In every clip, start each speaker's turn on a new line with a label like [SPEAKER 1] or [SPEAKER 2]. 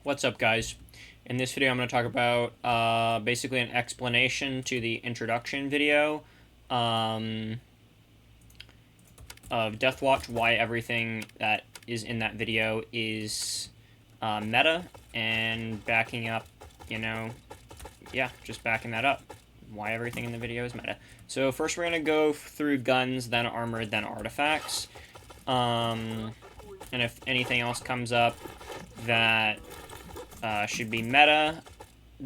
[SPEAKER 1] What's up, guys? In this video, I'm going to talk about basically an explanation to the introduction video of Deathwatch, why everything that is in that video is meta, and backing up, just backing that up. Why everything in the video is meta. So first we're going to go through guns, then armor, then artifacts. And if anything else comes up that should be meta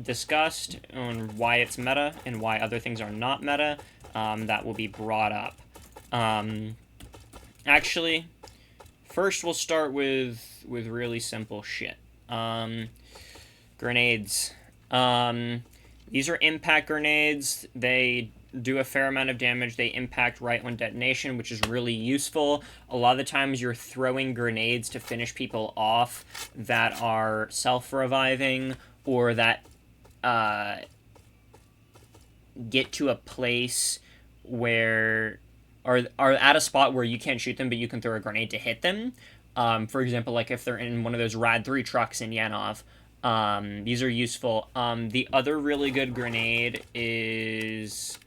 [SPEAKER 1] discussed, on why it's meta and why other things are not meta, that will be brought up. Actually, first we'll start with really simple shit. Grenades. These are impact grenades. They do a fair amount of damage. They impact right on detonation, which is really useful. A lot of the times you're throwing grenades to finish people off that are self-reviving or that get to a place where are at a spot where you can't shoot them, but you can throw a grenade to hit them. For example, like if they're in one of those Rad 3 trucks in Yanov. These are useful. The other really good grenade is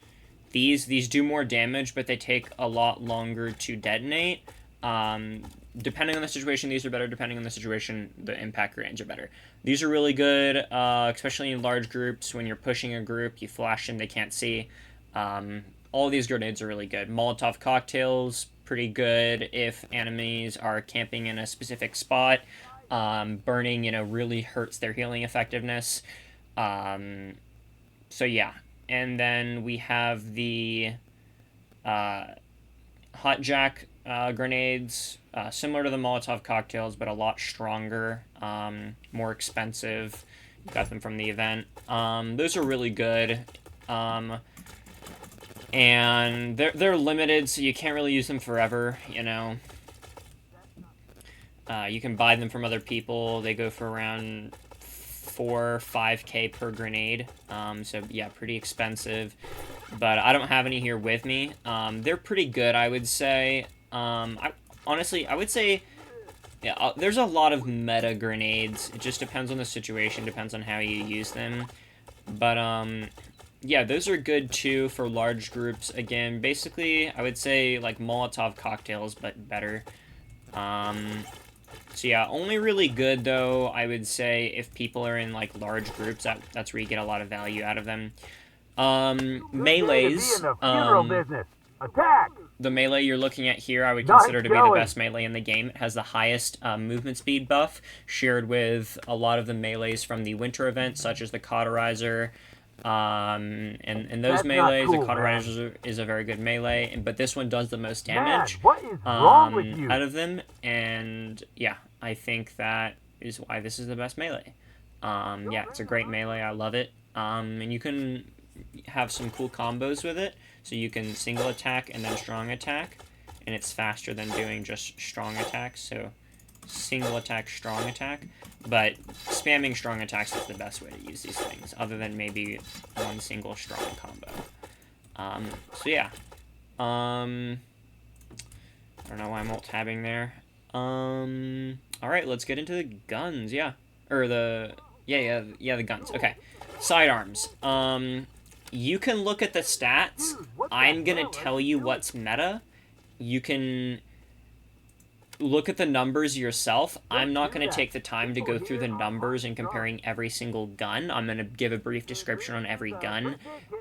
[SPEAKER 1] these. These do more damage, but they take a lot longer to detonate. Depending on the situation, these are better. Depending on the situation, the impact grenades are better. These are really good, especially in large groups. When you're pushing a group, you flash them, they can't see. All of these grenades are really good. Molotov cocktails, pretty good if enemies are camping in a specific spot. Burning, really hurts their healing effectiveness. So yeah. And then we have the Hot Jack grenades, similar to the Molotov cocktails, but a lot stronger, more expensive. Got them from the event. Those are really good. And they're limited, so you can't really use them forever, You can buy them from other people. They go for around 4 or 5K per grenade. So yeah, pretty expensive. But I don't have any here with me. They're pretty good, I would say. Honestly, I would say, yeah, there's a lot of meta grenades. It just depends on the situation, depends on how you use them. But yeah, those are good too for large groups. Again, basically, I would say like Molotov cocktails, but better. So yeah, only really good though, I would say, if people are in like large groups. That's where you get a lot of value out of them. Melees. The melee you're looking at here, I would consider to be the best melee in the game. It has the highest movement speed buff, shared with a lot of the melees from the winter event, such as the Cauterizer. And those melees, the Cauterizer is a very good melee, but this one does the most damage out of them, and yeah, I think that is why this is the best melee. Yeah, it's a great melee, I love it, and you can have some cool combos with it, so you can single attack and then strong attack, and it's faster than doing just strong attacks, so single attack, strong attack, but spamming strong attacks is the best way to use these things, other than maybe one single strong combo. So yeah. I don't know why I'm alt-tabbing there. Alright, let's get into the guns, yeah. Or the... Yeah, the guns. Okay. Sidearms. You can look at the stats. I'm gonna tell you what's meta. You can look at the numbers yourself. I'm not going to take the time to go through the numbers and comparing every single gun. I'm going to give a brief description on every gun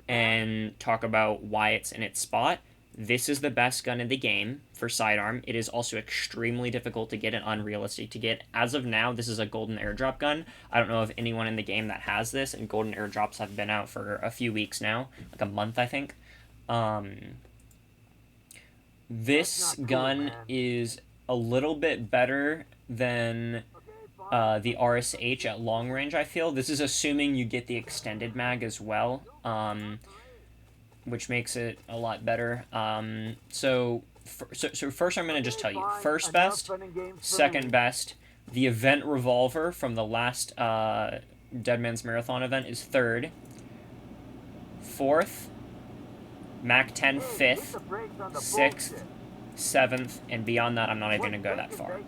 [SPEAKER 1] and talk about why it's in its spot. This is the best gun in the game for sidearm. It is also extremely difficult to get and unrealistic to get. As of now, this is a golden airdrop gun. I don't know of anyone in the game that has this, and golden airdrops have been out for a few weeks now, like a month, I think. This gun is a little bit better than the RSH at long range, I feel. This is assuming you get the extended mag as well, which makes it a lot better. So first I'm going to just tell you. First best, second best. The event revolver from the last Dead Man's Marathon event is third. Fourth, Mac 10 fifth, sixth, 7th, and beyond that, I'm not even going to go that far.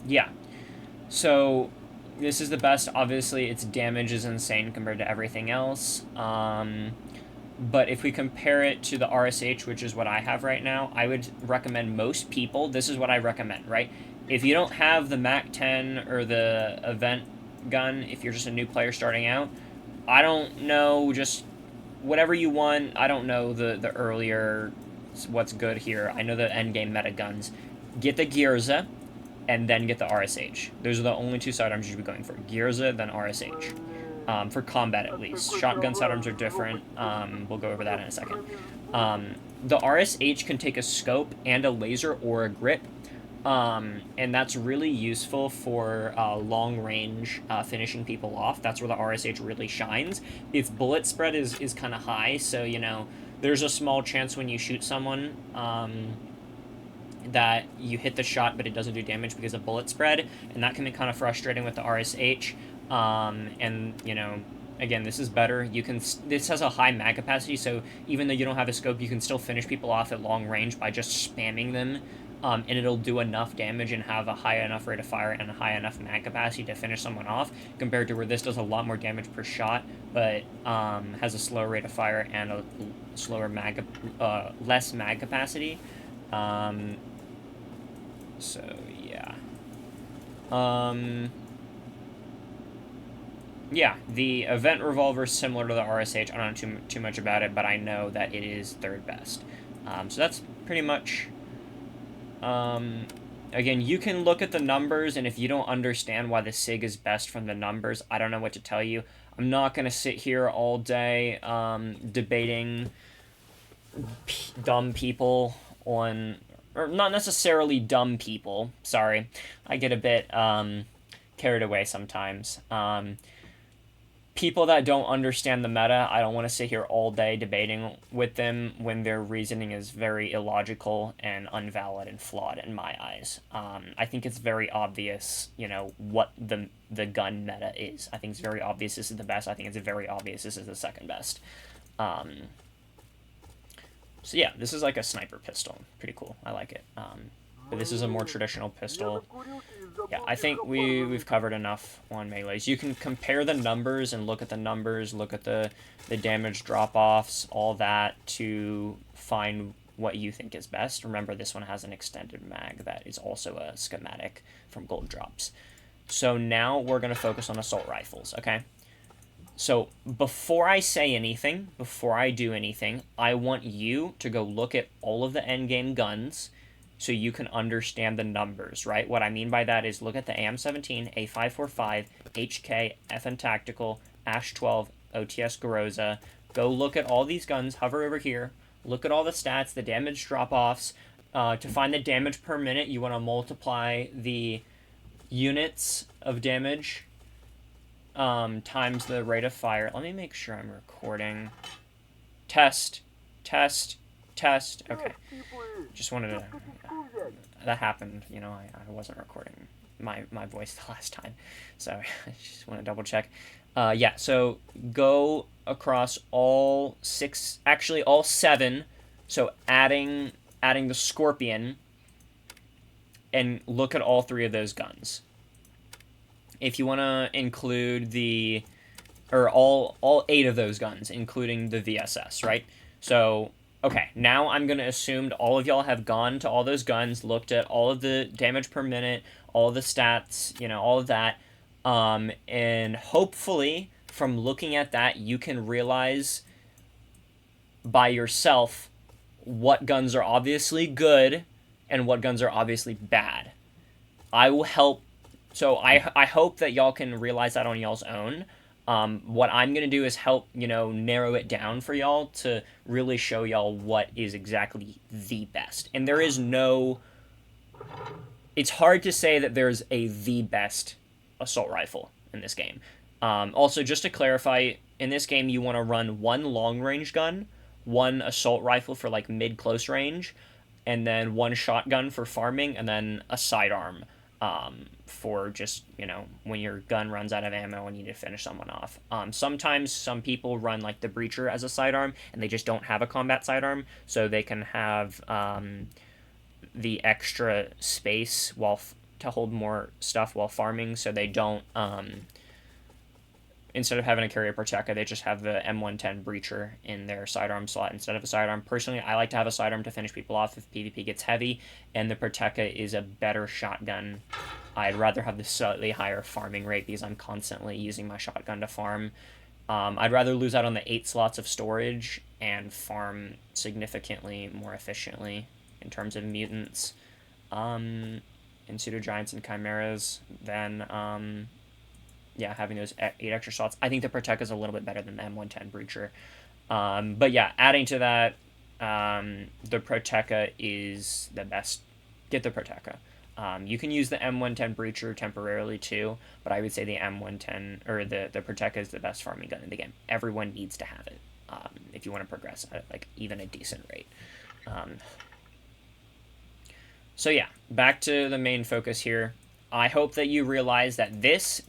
[SPEAKER 1] Yeah. So this is the best. Obviously, its damage is insane compared to everything else. But if we compare it to the RSH, which is what I have right now, I would recommend most people, this is what I recommend, right? If you don't have the Mac 10 or the event gun, if you're just a new player starting out, I don't know, just whatever you want. I don't know the earlier what's good here. I know the end game meta guns. Get the Gearza, and then get the RSH. Those are the only two sidearms you should be going for. Gearza, then RSH. For combat, at least. Shotgun sidearms are different. We'll go over that in a second. The RSH can take a scope and a laser or a grip. And that's really useful for long range finishing people off. That's where the RSH really shines. Its bullet spread is kind of high, so, you know, there's a small chance when you shoot someone that you hit the shot but it doesn't do damage because of bullet spread, and that can be kind of frustrating with the RSH. And, you know, again, this is better. This has a high mag capacity, so even though you don't have a scope, you can still finish people off at long range by just spamming them. And it'll do enough damage and have a high enough rate of fire and a high enough mag capacity to finish someone off, compared to where this does a lot more damage per shot, but has a slower rate of fire and a slower less mag capacity. So yeah. Yeah, the event revolver is similar to the RSH. I don't know too much about it, but I know that it is third best. So that's pretty much. Again, you can look at the numbers, and if you don't understand why the SIG is best from the numbers, I don't know what to tell you. I'm not going to sit here all day debating dumb people on, or not necessarily dumb people, sorry. I get a bit carried away sometimes. People that don't understand the meta, I don't want to sit here all day debating with them when their reasoning is very illogical and invalid and flawed in my eyes. I think it's very obvious, you know, what the gun meta is. I think it's very obvious this is the best. I think it's very obvious this is the second best. So yeah, this is like a sniper pistol. Pretty cool. I like it. But this is a more traditional pistol. Yeah, I think we've covered enough on melees. You can compare the numbers and look at the numbers, look at the damage drop-offs, all that, to find what you think is best. Remember, this one has an extended mag that is also a schematic from Gold Drops. So now we're going to focus on assault rifles, okay? So before I say anything, before I do anything, I want you to go look at all of the endgame guns so you can understand the numbers, right? What I mean by that is look at the AM-17, A545, HK, FN Tactical, ASH-12, OTS Garoza. Go look at all these guns, hover over here, look at all the stats, the damage drop-offs. To find the damage per minute, you want to multiply the units of damage times the rate of fire. Let me make sure I'm recording. Test. Okay. Just wanted to... that happened, you know, I wasn't recording my voice the last time, so I just want to double check. Yeah, so go across all seven, so adding the Scorpion, and look at all three of those guns. If you want to include all 8 of those guns, including the VSS, right? So, okay, now I'm going to assume all of y'all have gone to all those guns, looked at all of the damage per minute, all of the stats, you know, all of that, and hopefully from looking at that, you can realize by yourself what guns are obviously good and what guns are obviously bad. I will help. So I hope that y'all can realize that on y'all's own. What I'm going to do is help, you know, narrow it down for y'all to really show y'all what is exactly the best. And there is no... It's hard to say that there's the best assault rifle in this game. Also, just to clarify, in this game you want to run one long-range gun, one assault rifle for, like, mid-close range, and then one shotgun for farming, and then a sidearm for just, you know, when your gun runs out of ammo and you need to finish someone off. Sometimes some people run, like, the Breacher as a sidearm, and they just don't have a combat sidearm, so they can have the extra space while to hold more stuff while farming, so they don't, instead of having to carry a Proteka, they just have the M110 Breacher in their sidearm slot instead of a sidearm. Personally, I like to have a sidearm to finish people off if PvP gets heavy, and the Proteka is a better shotgun. I'd rather have the slightly higher farming rate because I'm constantly using my shotgun to farm. I'd rather lose out on the 8 slots of storage and farm significantly more efficiently in terms of mutants and pseudo-giants and chimeras than yeah, having those 8 extra slots. I think the Proteka is a little bit better than the M110 Breacher. But yeah, adding to that, the Proteka is the best. Get the Proteka. You can use the M110 Breacher temporarily too, but I would say the M110 or the Proteka is the best farming gun in the game. Everyone needs to have it if you want to progress at like even a decent rate. So yeah, back to the main focus here. I hope that you realize that this,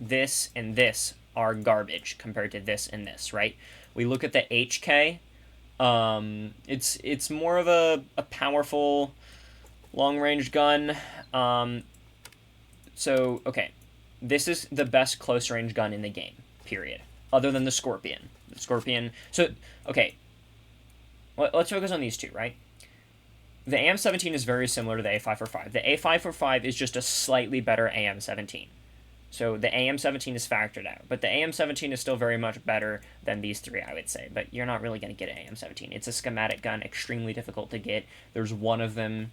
[SPEAKER 1] and this are garbage compared to this and this, right? We look at the HK. It's more of a powerful long-range gun. So, okay. This is the best close-range gun in the game, period. Other than the Scorpion. The Scorpion... So, okay. Let's focus on these two, right? The AM-17 is very similar to the A545. The A545 is just a slightly better AM-17. So the AM-17 is factored out. But the AM-17 is still very much better than these three, I would say. But you're not really going to get an AM-17. It's a schematic gun, extremely difficult to get. There's one of them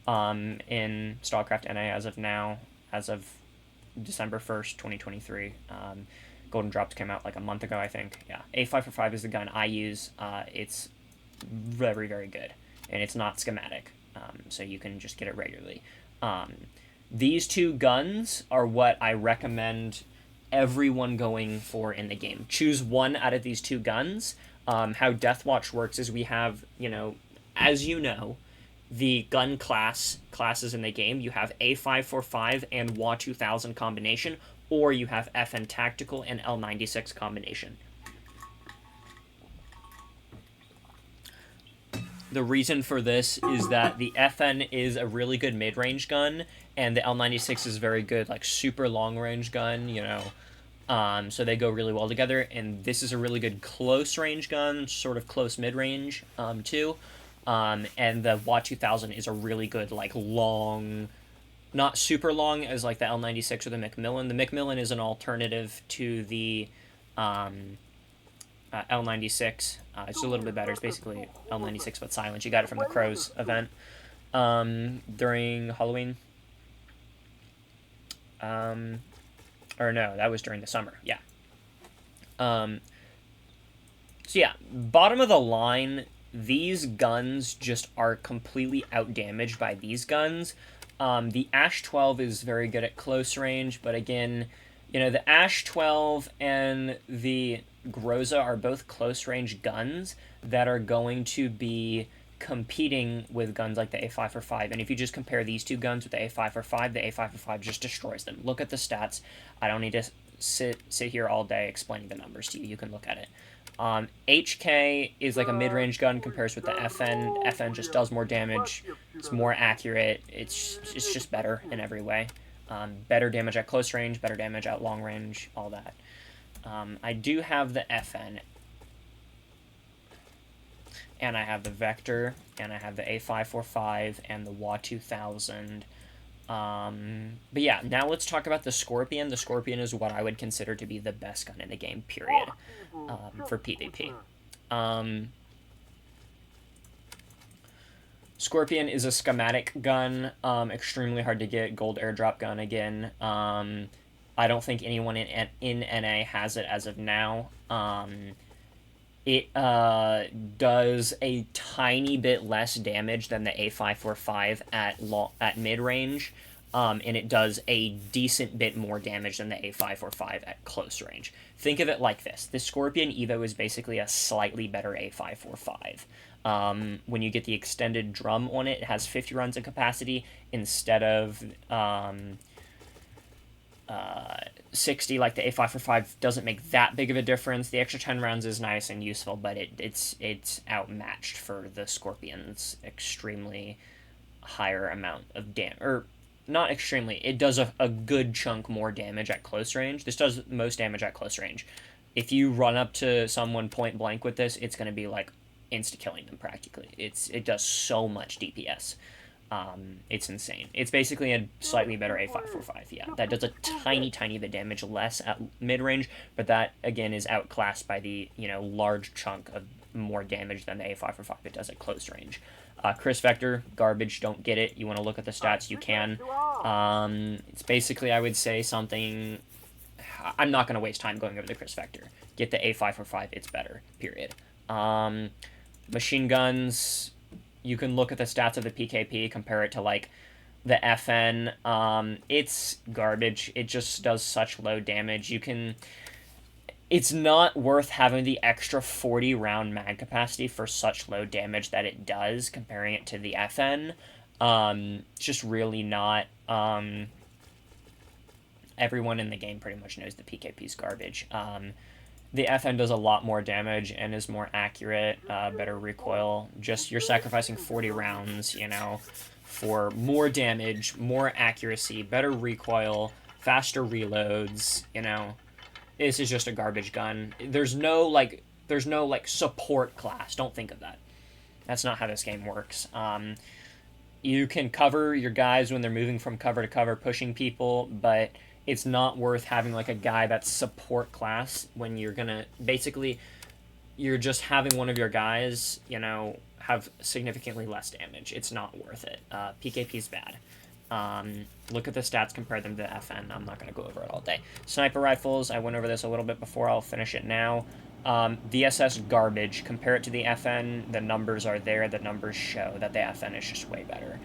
[SPEAKER 1] in StarCraft NA as of now, as of December 1st, 2023. Golden Drops came out like a month ago, I think. Yeah, A545 is the gun I use. It's very, very good. And it's not schematic, so you can just get it regularly. These two guns are what I recommend everyone going for in the game. Choose one out of these two guns. How Deathwatch works is we have, as you know, the gun classes in the game. You have A545 and WA 2000 combination, or you have FN Tactical and L96 combination. The reason for this is that the FN is a really good mid-range gun, and the L96 is very good, like, super long-range gun, so they go really well together, and this is a really good close-range gun, sort of close mid-range, too, and the WA 2000 is a really good, like, long, not super long as, like, the L96 or the Macmillan. The Macmillan is an alternative to the, L96. It's a little bit better. It's basically L96 but silent. You got it from the Crows event during Halloween. Or no, that was during the summer. Yeah. So yeah, bottom of the line, these guns just are completely outdamaged by these guns. The Ash 12 is very good at close range, but again, the Ash 12 and the Groza are both close-range guns that are going to be competing with guns like the A545. And if you just compare these two guns with the A545 just destroys them. Look at the stats. I don't need to sit here all day explaining the numbers to you. You can look at it. HK is like a mid-range gun compares with the FN. FN just does more damage. It's more accurate. It's just better in every way. Better damage at close range, better damage at long range, all that. I do have the FN, and I have the Vector, and I have the A545, and the WA 2000. But yeah, now let's talk about the Scorpion. The Scorpion is what I would consider to be the best gun in the game, period, for PvP. Scorpion is a schematic gun, extremely hard to get, gold airdrop gun again. I don't think anyone in NA has it as of now. It does a tiny bit less damage than the A545 at mid-range, and it does a decent bit more damage than the A545 at close range. Think of it like this. The Scorpion Evo is basically a slightly better A545. When you get the extended drum on it, it has 50 runs of capacity instead of 60 like the A545 doesn't make that big of a difference. The extra 10 rounds is nice and useful, but it's outmatched for the Scorpion's extremely higher amount of damage, or not extremely. It does a good chunk more damage at close range. This does most damage at close range. If you run up to someone point blank with this, it's going to be like insta killing them practically. It does so much DPS. It's insane. It's basically a slightly better A545. Yeah, that does a tiny bit damage less at mid range, but that again is outclassed by the large chunk of more damage than the A545 it does at close range. Chris Vector, garbage, don't get it. You want to look at the stats, you can. It's basically, I would say, something... I'm not going to waste time going over the Chris Vector. Get the A545, it's better, period. Machine guns, you can look at the stats of the PKP, compare it to, like, the FN. It's garbage. It just does such low damage. It's not worth having the extra 40 round mag capacity for such low damage that it does, comparing it to the FN. It's just really not. Everyone in the game pretty much knows the PKP's garbage. The FN does a lot more damage and is more accurate, better recoil. Just you're sacrificing 40 rounds, for more damage, more accuracy, better recoil, faster reloads, This is just a garbage gun. There's no support class. Don't think of that. That's not how this game works. You can cover your guys when they're moving from cover to cover, pushing people, but it's not worth having like a guy that's support class when you're gonna basically you're just having one of your guys, have significantly less damage. It's not worth it. PKP's bad. Look at the stats, compare them to the FN. I'm not going to go over it all day. Sniper rifles, I went over this a little bit before. I'll finish it now. VSS garbage. Compare it to the FN. The numbers are there. The numbers show that the FN is just way better.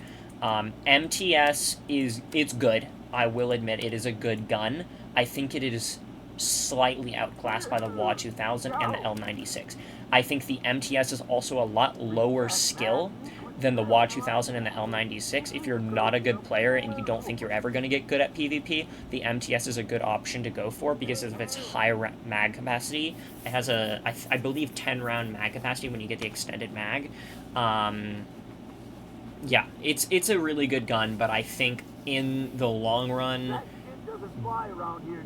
[SPEAKER 1] MTS it's good. I will admit it is a good gun. I think it is slightly outclassed by the WA 2000 and the L96. I think the MTS is also a lot lower skill than the WA 2000 and the L96. If you're not a good player and you don't think you're ever going to get good at PvP, the MTS is a good option to go for because of its high mag capacity. It has I believe 10 round mag capacity when you get the extended mag. Yeah, it's a really good gun, but I think in the long run,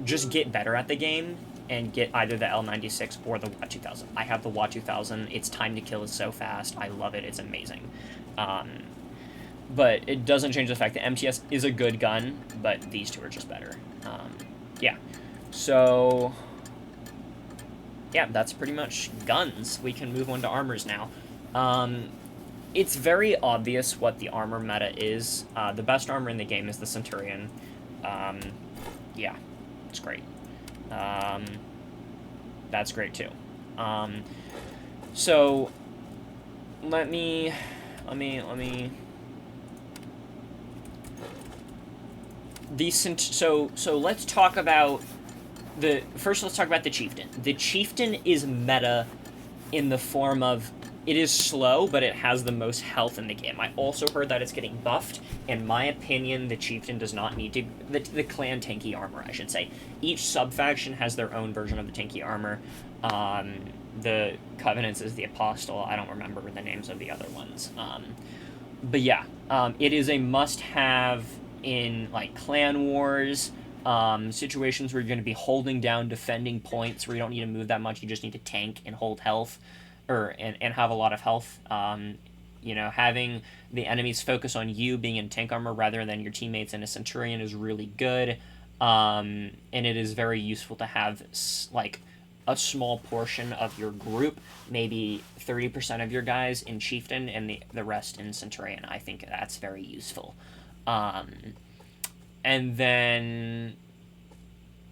[SPEAKER 1] just get better at the game and get either the L96 or the WA 2000. I have the WA 2000. Its time to kill is so fast. I love it. It's amazing. But it doesn't change the fact that MTS is a good gun, but these two are just better. Yeah. So, yeah, that's pretty much guns. We can move on to armors now. It's very obvious what the armor meta is. The best armor in the game is the Centurion. Yeah, it's great. That's great too. So let me so let's talk about let's talk about the Chieftain. The Chieftain is meta in the form of it is slow, but it has the most health in the game. I also heard that it's getting buffed. In my opinion, the Chieftain does not need to... The clan tanky armor, I should say. Each sub-faction has their own version of the tanky armor. The Covenants is the Apostle. I don't remember the names of the other ones. But yeah, it is a must-have in, like, clan wars, situations where you're going to be holding down defending points where you don't need to move that much. You just need to tank and hold health. And have a lot of health. Having the enemies focus on you being in tank armor rather than your teammates in a Centurion is really good. And it is very useful to have, like, a small portion of your group, maybe 30% of your guys in Chieftain and the rest in Centurion. I think that's very useful. And then,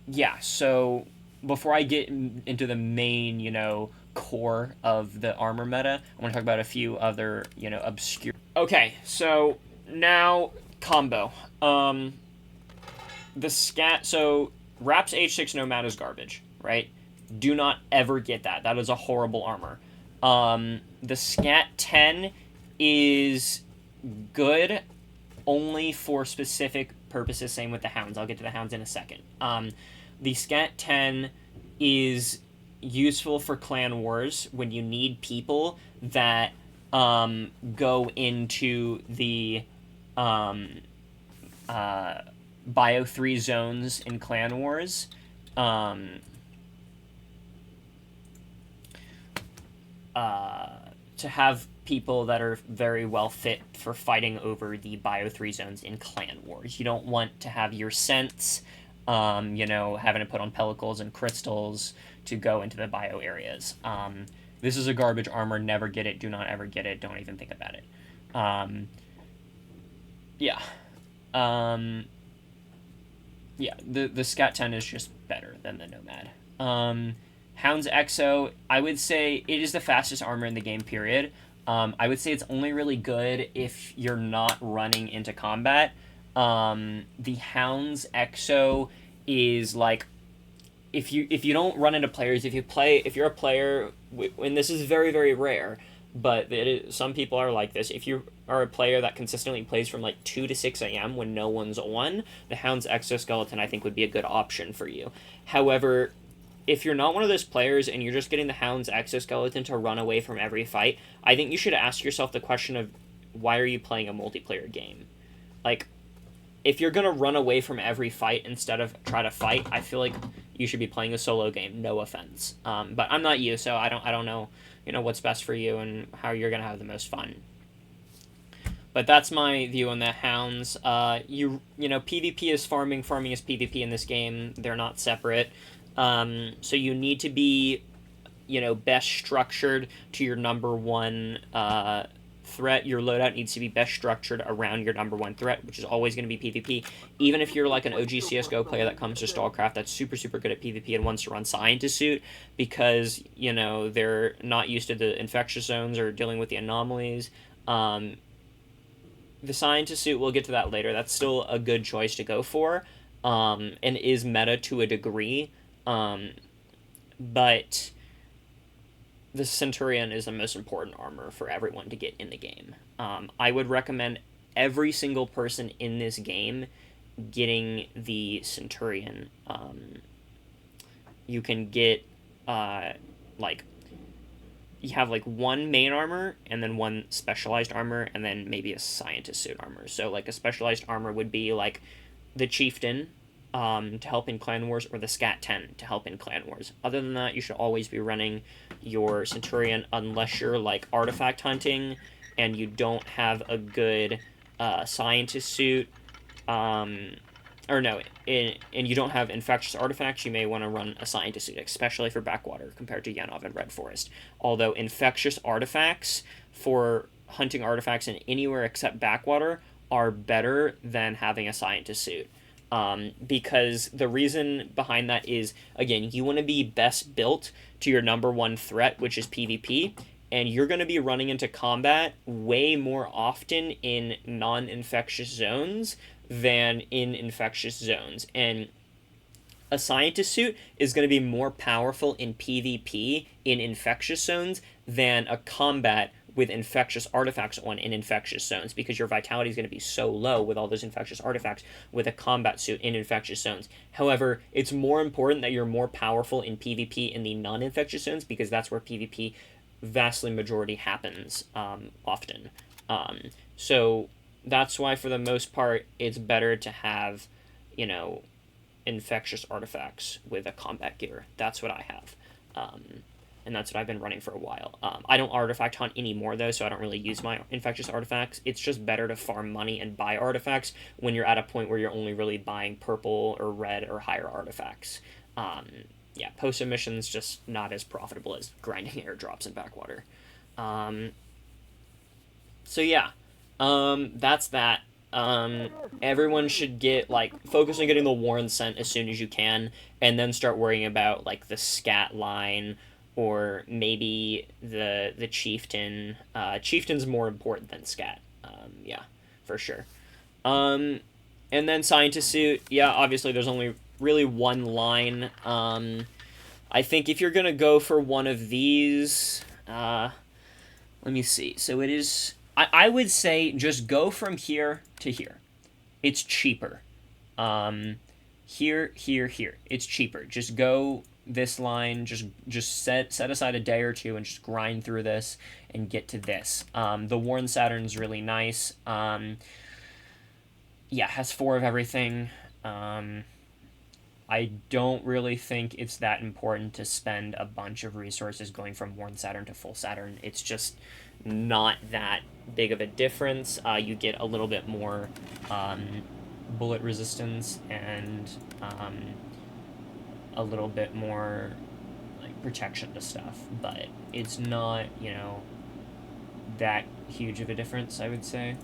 [SPEAKER 1] yeah, so before I get into the main, core of the armor meta, I want to talk about a few other, obscure... Okay, so now combo. The scat... So, Raps H6 Nomad is garbage, right? Do not ever get that. That is a horrible armor. The scat 10 is good only for specific purposes, same with the hounds. I'll get to the hounds in a second. The scat 10 is useful for clan wars when you need people that go into the Bio 3 zones in Clan Wars. To have people that are very well fit for fighting over the Bio 3 zones in Clan Wars. You don't want to have your scents, having to put on pellicles and crystals to go into the bio areas. This is a garbage armor. Never get it. Do not ever get it. Don't even think about it. Yeah. The Scat 10 is just better than the Nomad. Hound's Exo, I would say it is the fastest armor in the game, period. I would say it's only really good if you're not running into combat. The Hound's Exo is like, if you don't run into players, if you're a player, and this is very, very rare, but some people are like this. If you are a player that consistently plays from like 2 to 6 a.m. when no one's on, the Hound's Exoskeleton I think would be a good option for you. However, if you're not one of those players and you're just getting the Hound's Exoskeleton to run away from every fight, I think you should ask yourself the question of, why are you playing a multiplayer game? Like, if you're going to run away from every fight instead of try to fight, I feel like you should be playing a solo game, no offense. But I'm not you, so I don't know, what's best for you and how you're going to have the most fun. But that's my view on the Hounds. PvP is farming is PvP in this game. They're not separate. So you need to be, best structured to your number one threat. Your loadout needs to be best structured around your number one threat, which is always going to be PvP. Even if you're like an OG CSGO player that comes to StarCraft that's super, super good at PvP and wants to run Scientist Suit because, they're not used to the infectious zones or dealing with the anomalies. The Scientist Suit, we'll get to that later. That's still a good choice to go for, and is meta to a degree. But the Centurion is the most important armor for everyone to get in the game. I would recommend every single person in this game getting the Centurion. You can get, you have like one main armor and then one specialized armor and then maybe a Scientist Suit armor. So like a specialized armor would be like the Chieftain, to help in Clan Wars, or the Scat 10 to help in Clan Wars. Other than that, you should always be running your Centurion unless you're like artifact hunting and you don't have a good Scientist Suit, and you don't have infectious artifacts. You may want to run a Scientist Suit, especially for Backwater compared to Yanov and Red Forest. Although infectious artifacts for hunting artifacts in anywhere except Backwater are better than having a Scientist Suit. Because the reason behind that is, again, you want to be best built to your number one threat, which is PvP, and you're going to be running into combat way more often in non-infectious zones than in infectious zones. And a Scientist Suit is going to be more powerful in PvP in infectious zones than a combat with infectious artifacts on in infectious zones, because your vitality is going to be so low with all those infectious artifacts with a combat suit in infectious zones. However, it's more important that you're more powerful in PvP in the non-infectious zones, because that's where PvP vastly majority happens often. So that's why for the most part it's better to have, infectious artifacts with a combat gear. That's what I have. And that's what I've been running for a while. I don't artifact hunt anymore, though, so I don't really use my infectious artifacts. It's just better to farm money and buy artifacts when you're at a point where you're only really buying purple or red or higher artifacts. Post missions just not as profitable as grinding airdrops in Backwater. That's that. Everyone should focus on getting the Warren scent as soon as you can, and then start worrying about, the Scat line, or maybe the Chieftain. Chieftain's more important than Scat. For sure. And then Scientist Suit. Yeah, obviously there's only really one line. I think if you're going to go for one of these... let me see. So it is... I would say just go from here to here. It's cheaper. Here. It's cheaper. Just go this line. Just set aside a day or two and just grind through this and get to this. The Warren Saturn's really nice. yeah, has 4 of everything. I don't really think it's that important to spend a bunch of resources going from worn Saturn to full Saturn. It's just not that big of a difference. You get a little bit more bullet resistance and a little bit more like protection to stuff, but it's not, that huge of a difference, I would say.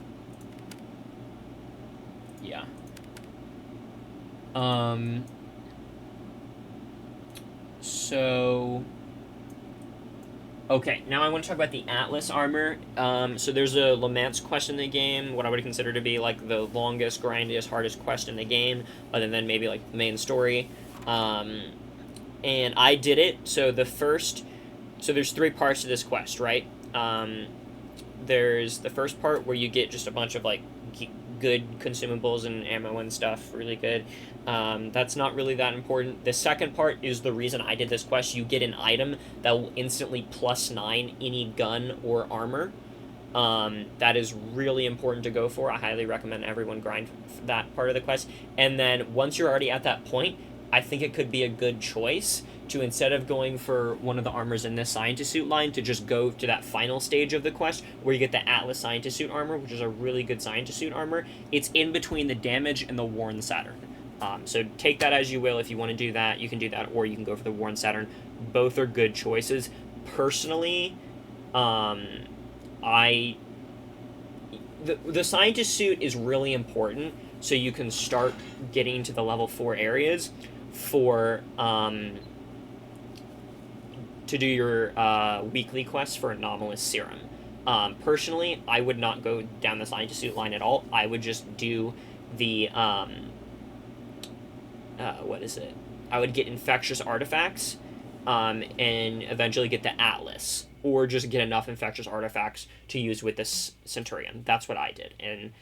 [SPEAKER 1] Yeah. So okay, now I want to talk about the Atlas armor. So there's a Le Mans quest in the game, what I would consider to be like the longest, grindiest, hardest quest in the game, other than maybe like the main story. And I did it. So there's 3 parts to this quest, right? There's the first part where you get just a bunch of like good consumables and ammo and stuff, really good. That's not really that important. The second part is the reason I did this quest. You get an item that will instantly +9 any gun or armor. That is really important to go for. I highly recommend everyone grind that part of the quest. And then once you're already at that point, I think it could be a good choice to, instead of going for one of the armors in this scientist suit line, to just go to that final stage of the quest where you get the Atlas scientist suit armor, which is a really good scientist suit armor. It's in between the damage and the worn Saturn. So take that as you will. If you want to do that, you can do that, or you can go for the worn Saturn. Both are good choices. Personally, the scientist suit is really important, so you can start getting to the level 4 areas for to do your weekly quests for Anomalous Serum. Personally, I would not go down the scientist suit line at all. I would just do the what is it? I would get infectious artifacts, and eventually get the Atlas, or just get enough infectious artifacts to use with this Centurion. That's what I did, and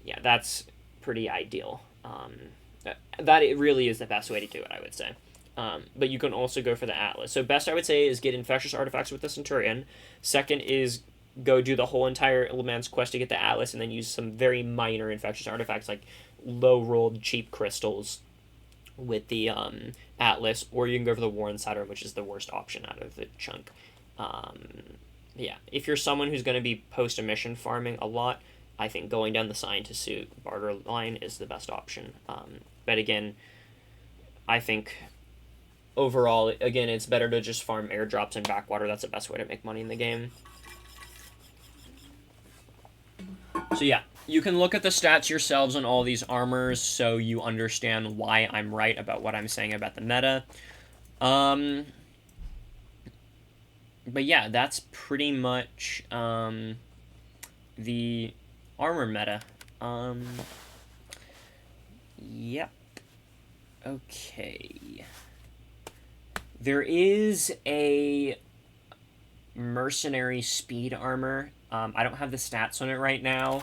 [SPEAKER 1] yeah, that's pretty ideal. That it really is the best way to do it, I would say. But you can also go for the Atlas. So best I would say is get infectious artifacts with the Centurion. Second is go do the whole entire Le Mans quest to get the Atlas, and then use some very minor infectious artifacts like low-rolled cheap crystals with the Atlas, or you can go for the Warren Saturn, which is the worst option out of the chunk. Yeah, if you're someone who's going to be post-emission farming a lot, I think going down the scientist suit barter line is the best option. But again, I think overall, again, it's better to just farm airdrops and backwater. That's the best way to make money in the game. So yeah, you can look at the stats yourselves on all these armors so you understand why I'm right about what I'm saying about the meta. But yeah, that's pretty much the armor meta. Yep. Okay. There is a mercenary speed armor. I don't have the stats on it right now.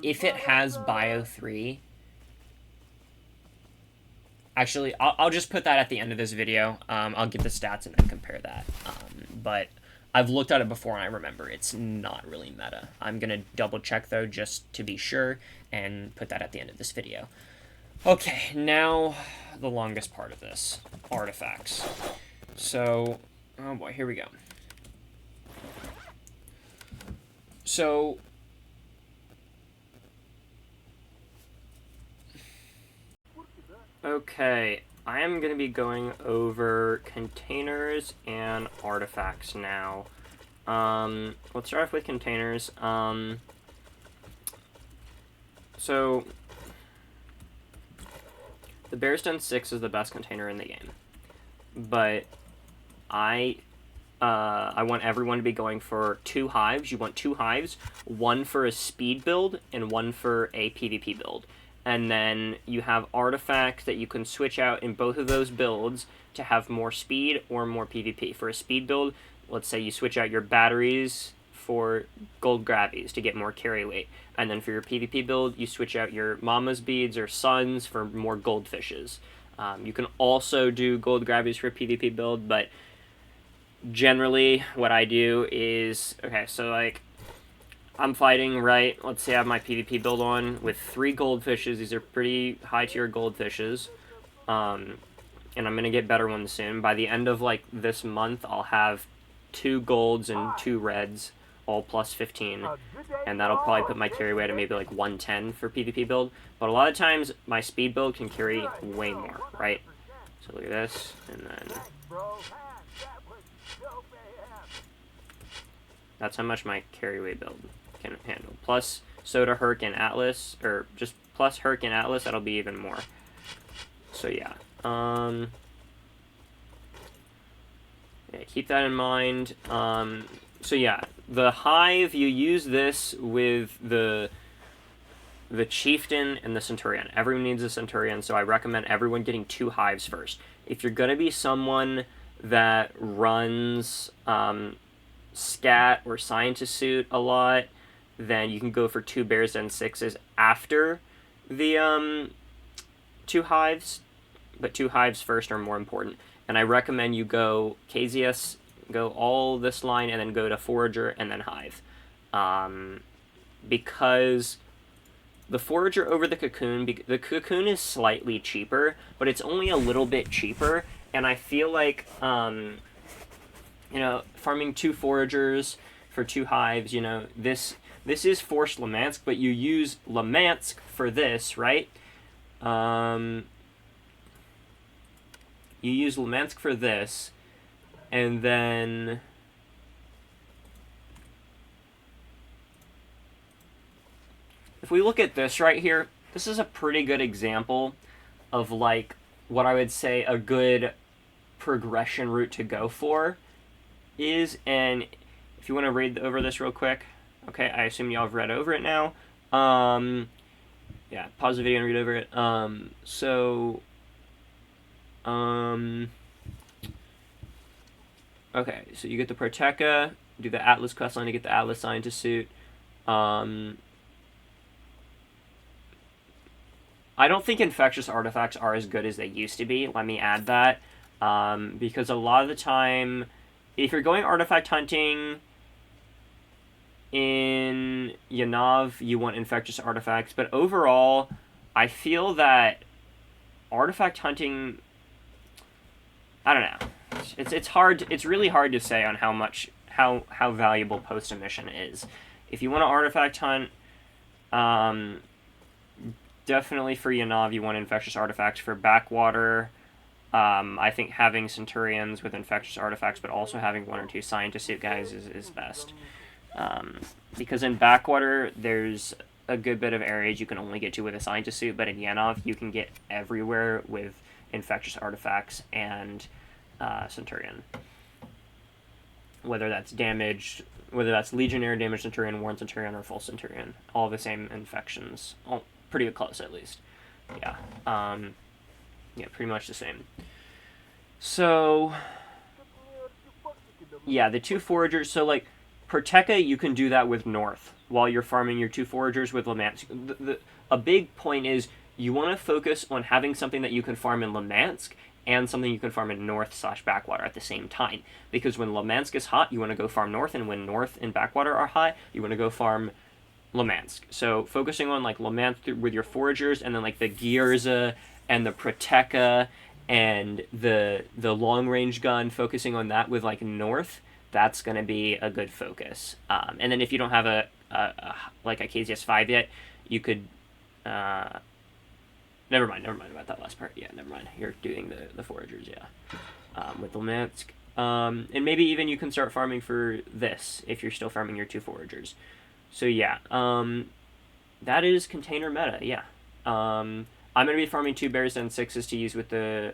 [SPEAKER 1] If it has Bio 3... Actually, I'll just put that at the end of this video. I'll get the stats and then compare that. But I've looked at it before and I remember it's not really meta. I'm going to double check though just to be sure and put that at the end of this video. Okay, now the longest part of this. Artifacts. So, oh boy, here we go. So, okay, I am going to be going over containers and artifacts now. Let's start off with containers. So, the Bearstone 6 is the best container in the game, but I want everyone to be going for 2 hives. You want 2 hives, one for a speed build and one for a PvP build. And then you have artifacts that you can switch out in both of those builds to have more speed or more PvP. For a speed build, let's say you switch out your batteries for gold gravies to get more carry weight. And then for your PvP build, you switch out your mama's beads or suns for more goldfishes. You can also do gold gravies for a PvP build, but generally what I do is, okay, so like I'm fighting, right? Let's say I have my PvP build on with 3 goldfishes. These are pretty high tier goldfishes. And I'm going to get better ones soon. By the end of like this month, I'll have 2 golds and 2 reds, all plus 15. And that'll probably put my carry weight at maybe like 110 for PvP build. But a lot of times, my speed build can carry way more, right? So look at this, and then that's how much my carry weight build can handle. Plus Soda, Herc, and Atlas, or just plus Herc and Atlas, that'll be even more. So yeah. Yeah, keep that in mind. So yeah, the hive, you use this with the chieftain and the centurion. Everyone needs a centurion, so I recommend everyone getting 2 hives first. If you're gonna be someone that runs scat or scientist suit a lot, then you can go for 2 bears and 6s after the 2 hives, but 2 hives first are more important. And I recommend you go KZS, go all this line, and then go to Forager and then Hive. Because the Forager over the Cocoon is slightly cheaper, but it's only a little bit cheaper, and I feel like, you know, farming 2 Foragers for 2 Hives, you know, this is Forced Lemansk, but you use Lemansk for this, right? You use Lemansk for this, and then if we look at this right here, this is a pretty good example of like what I would say a good progression route to go for is, and if you want to read over this real quick, okay, I assume y'all have read over it now. Yeah, pause the video and read over it. Okay, so you get the Proteka, do the Atlas questline to get the Atlas Scientist suit. I don't think infectious artifacts are as good as they used to be. Let me add that. Because a lot of the time, if you're going artifact hunting in Yanav, you want infectious artifacts. But overall, I feel that artifact hunting, I don't know. It's hard. It's really hard to say on how valuable post emission is. If you want to artifact hunt, definitely for Yanav you want infectious artifacts. For Backwater, I think having Centurions with infectious artifacts, but also having 1 or 2 scientist suit guys is best. Because in Backwater there's a good bit of areas you can only get to with a scientist suit, but in Yanov you can get everywhere with infectious artifacts and Centurion. Whether that's damaged, whether that's Legionnaire, Damaged Centurion, Worn Centurion, or Full Centurion. All the same infections. All pretty close, at least. Yeah. Yeah, pretty much the same. So, yeah, the 2 Foragers. So, like, Proteka, you can do that with North while you're farming your 2 Foragers with Lemansk. A big point is you want to focus on having something that you can farm in Lemansk and something you can farm in North/Backwater at the same time. Because when Lemansk is hot, you want to go farm North, and when North and Backwater are high, you want to go farm Lemansk. So focusing on like Lemansk with your Foragers, and then like the Gierza and the Proteka and the long range gun, focusing on that with like North, that's going to be a good focus. And then if you don't have a KZS 5 yet, you could Never mind about that last part. Yeah, never mind. You're doing the Foragers, yeah. With Lemansk. And maybe even you can start farming for this if you're still farming your 2 Foragers. So yeah, that is container meta, yeah. I'm going to be farming 2 Bears and 6s to use with the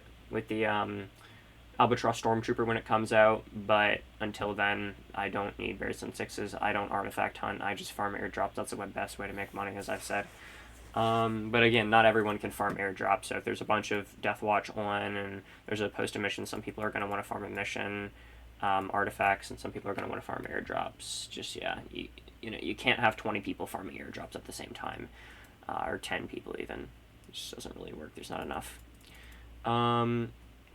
[SPEAKER 1] Albatross Stormtrooper when it comes out, but until then, I don't need Bears and 6s. I don't artifact hunt. I just farm airdrops. That's the best way to make money, as I've said. But again, not everyone can farm airdrops, so if there's a bunch of Deathwatch on and there's a post-emission, some people are going to want to farm emission artifacts, and some people are going to want to farm airdrops. Just, yeah, you can't have 20 people farming airdrops at the same time, or 10 people even. It just doesn't really work. There's not enough. So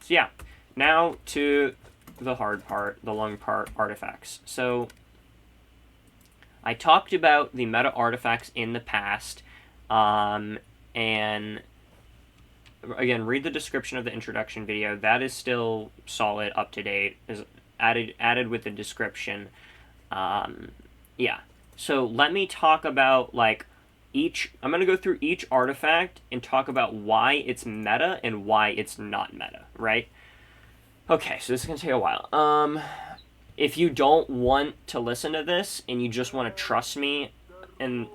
[SPEAKER 1] yeah, now to the hard part, the long part, artifacts. So I talked about the meta artifacts in the past, and again, read the description of the introduction video. That is still solid, up to date, is added with the description. Yeah. So let me talk about like I'm going to go through each artifact and talk about why it's meta and why it's not meta, right? Okay, so this is going to take a while. If you don't want to listen to this and you just want to trust me and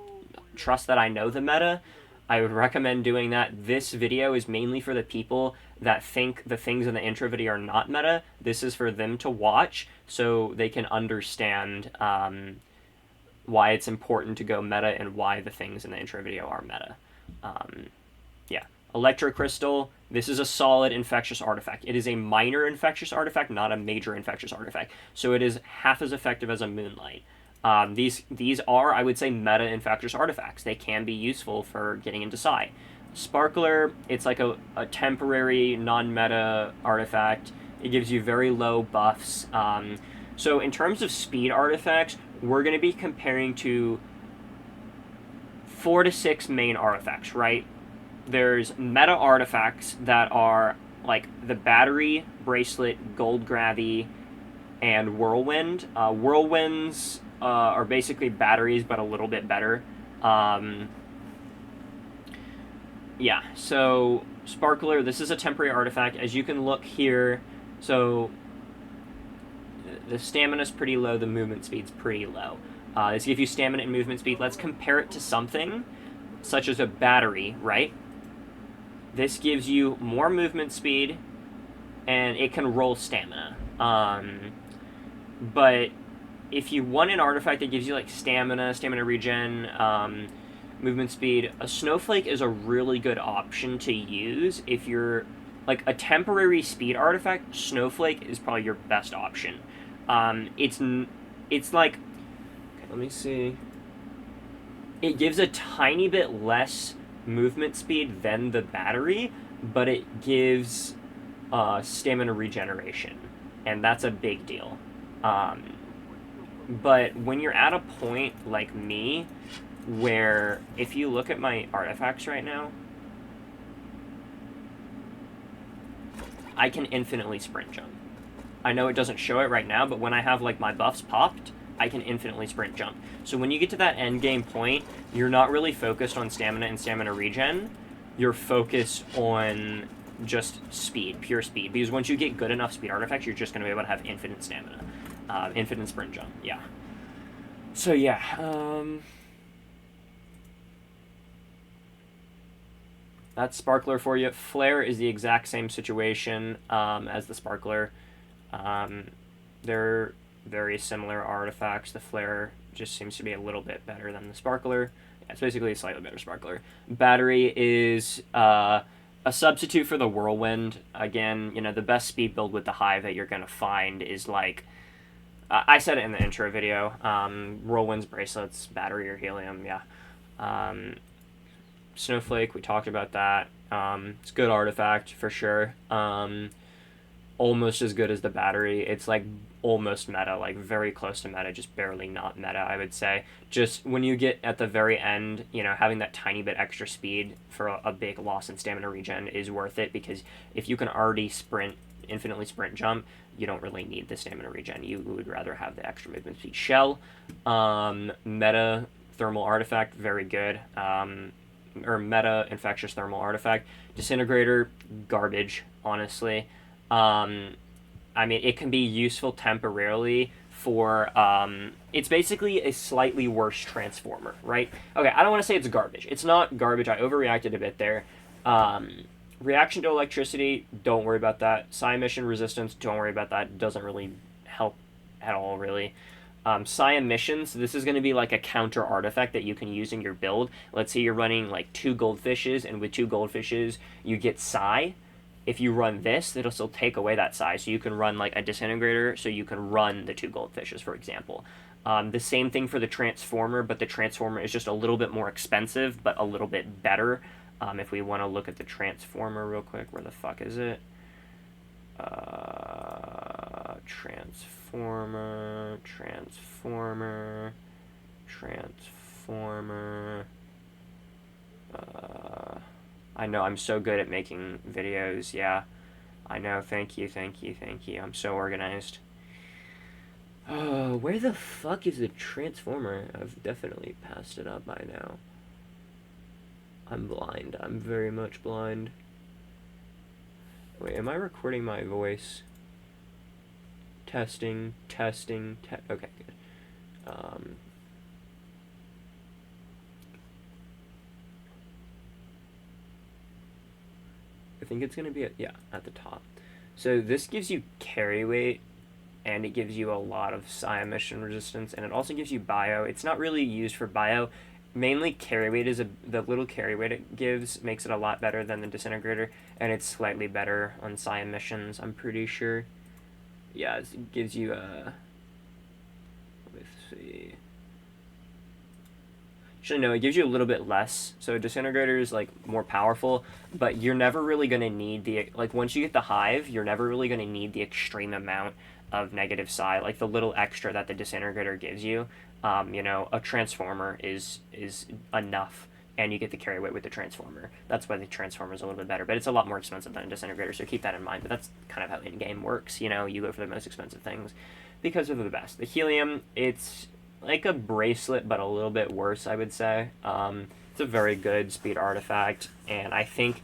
[SPEAKER 1] trust that I know the meta, I would recommend doing that. This video is mainly for the people that think the things in the intro video are not meta. This is for them to watch so they can understand why it's important to go meta and why the things in the intro video are meta. Yeah. Electrocrystal, this is a solid infectious artifact. It is a minor infectious artifact, not a major infectious artifact. So it is half as effective as a Moonlight. These are, I would say, meta infectious artifacts. They can be useful for getting into Psi. Sparkler, it's like a temporary non-meta artifact. It gives you very low buffs. So in terms of speed artifacts, we're going to be comparing to 4 to 6 main artifacts, right? There's meta artifacts that are like the Battery, Bracelet, Gold Gravy, and Whirlwind. Whirlwinds are basically batteries, but a little bit better. Yeah, so Sparkler, this is a temporary artifact. As you can look here, so the stamina's pretty low, the movement speed's pretty low. This gives you stamina and movement speed. Let's compare it to something such as a battery, right? This gives you more movement speed, and it can roll stamina. But if you want an artifact that gives you like stamina regen, movement speed, a Snowflake is a really good option to use. If you're like a temporary speed artifact, Snowflake is probably your best option. It's like, okay, let me see. It gives a tiny bit less movement speed than the battery, but it gives stamina regeneration, and that's a big deal. But when you're at a point like me, where if you look at my artifacts right now, I can infinitely sprint jump. I know it doesn't show it right now, but when I have like my buffs popped, I can infinitely sprint jump. So when you get to that end game point, you're not really focused on stamina and stamina regen. You're focused on just speed, pure speed. Because once you get good enough speed artifacts, you're just going to be able to have infinite stamina. Infinite sprint jump, yeah. So yeah, that's Sparkler for you. Flare is the exact same situation as the Sparkler. They're very similar artifacts. The Flare just seems to be a little bit better than the Sparkler. Yeah, it's basically a slightly better Sparkler. Battery is a substitute for the Whirlwind. Again, you know, the best speed build with the Hive that you're going to find is like, I said it in the intro video, Whirlwinds, Bracelets, Battery, or Helium, yeah. Snowflake, we talked about that. It's a good artifact, for sure. Almost as good as the Battery. It's like almost meta, like very close to meta, just barely not meta, I would say. Just when you get at the very end, you know, having that tiny bit extra speed for a big loss in stamina regen is worth it, because if you can already infinitely sprint jump, you don't really need the stamina regen. You would rather have the extra movement speed. Shell, meta thermal artifact, very good. Or meta infectious thermal artifact. Disintegrator, garbage, honestly. I mean, it can be useful temporarily for, it's basically a slightly worse transformer, right? Okay, I don't want to say it's garbage. It's not garbage. I overreacted a bit there. Reaction to electricity, don't worry about that. Psi emission resistance, don't worry about that. It doesn't really help at all, really. Psi emissions, this is going to be like a counter artifact that you can use in your build. Let's say you're running like 2 goldfishes, and with 2 goldfishes, you get Psi. If you run this, it'll still take away that Psi. So you can run like a disintegrator, so you can run the 2 goldfishes, for example. The same thing for the transformer, but the transformer is just a little bit more expensive, but a little bit better. If we want to look at the transformer real quick, where the fuck is it? transformer, transformer, transformer. I know I'm so good at making videos. Yeah, I know. Thank you, thank you, thank you. I'm so organized. Oh, where the fuck is the transformer? I've definitely passed it up by now. I'm blind. I'm very much blind. Wait, am I recording my voice? Testing, testing, okay, good. I think it's gonna be at the top. So this gives you carry weight, and it gives you a lot of psi emission resistance, and it also gives you bio. It's not really used for bio. Mainly carry weight is the little carry weight it gives makes it a lot better than the disintegrator, and it's slightly better on psi emissions, I'm pretty sure. Yeah, it gives you a... Let's see. Actually, no, it gives you a little bit less. So disintegrator is like more powerful, but you're never really going to need the... Like, once you get the hive, you're never really going to need the extreme amount of negative psi, like the little extra that the disintegrator gives you. You know, a transformer is enough, and you get the carry weight with the transformer. That's why the transformer is a little bit better, but it's a lot more expensive than a disintegrator, so keep that in mind. But that's kind of how in-game works, you know, you go for the most expensive things because of the best. The helium, it's like a bracelet, but a little bit worse, I would say. It's a very good speed artifact, and I think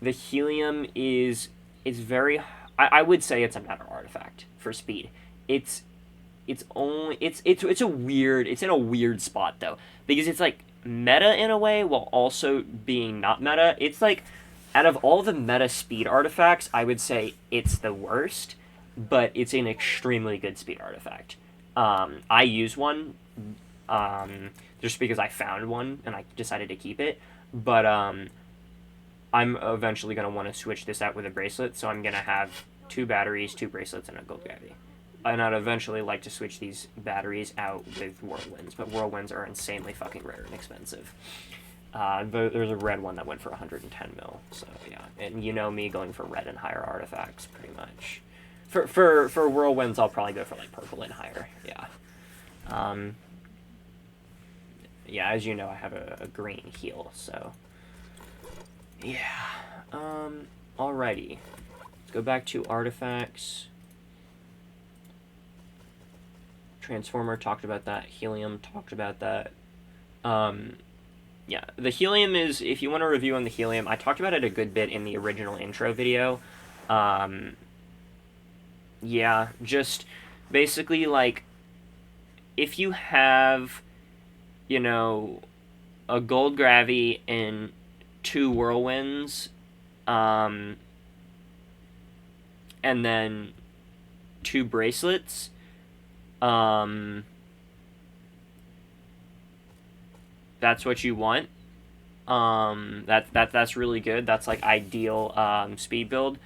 [SPEAKER 1] the helium is very... I would say it's a meta artifact for speed. It's in a weird spot though, because it's like meta in a way while also being not meta. It's like, out of all the meta speed artifacts, I would say it's the worst, but it's an extremely good speed artifact. I use one just because I found one and I decided to keep it, but I'm eventually going to want to switch this out with a bracelet, so I'm going to have 2 batteries, 2 bracelets, and a gold gravity. And I'd eventually like to switch these batteries out with whirlwinds, but whirlwinds are insanely fucking rare and expensive. There's a red one that went for 110 mil, so yeah. And you know me going for red and higher artifacts, pretty much. For whirlwinds, I'll probably go for like purple and higher, yeah. Yeah, as you know, I have a green heal, so... Yeah. Alrighty. Let's go back to artifacts. Transformer, talked about that. Helium, talked about that. Yeah, the helium is, if you want a review on the helium, I talked about it a good bit in the original intro video. Yeah, just basically, like, if you have, you know, a gold gravity and 2 whirlwinds, and then 2 bracelets, that's what you want. That's really good. That's like ideal speed build.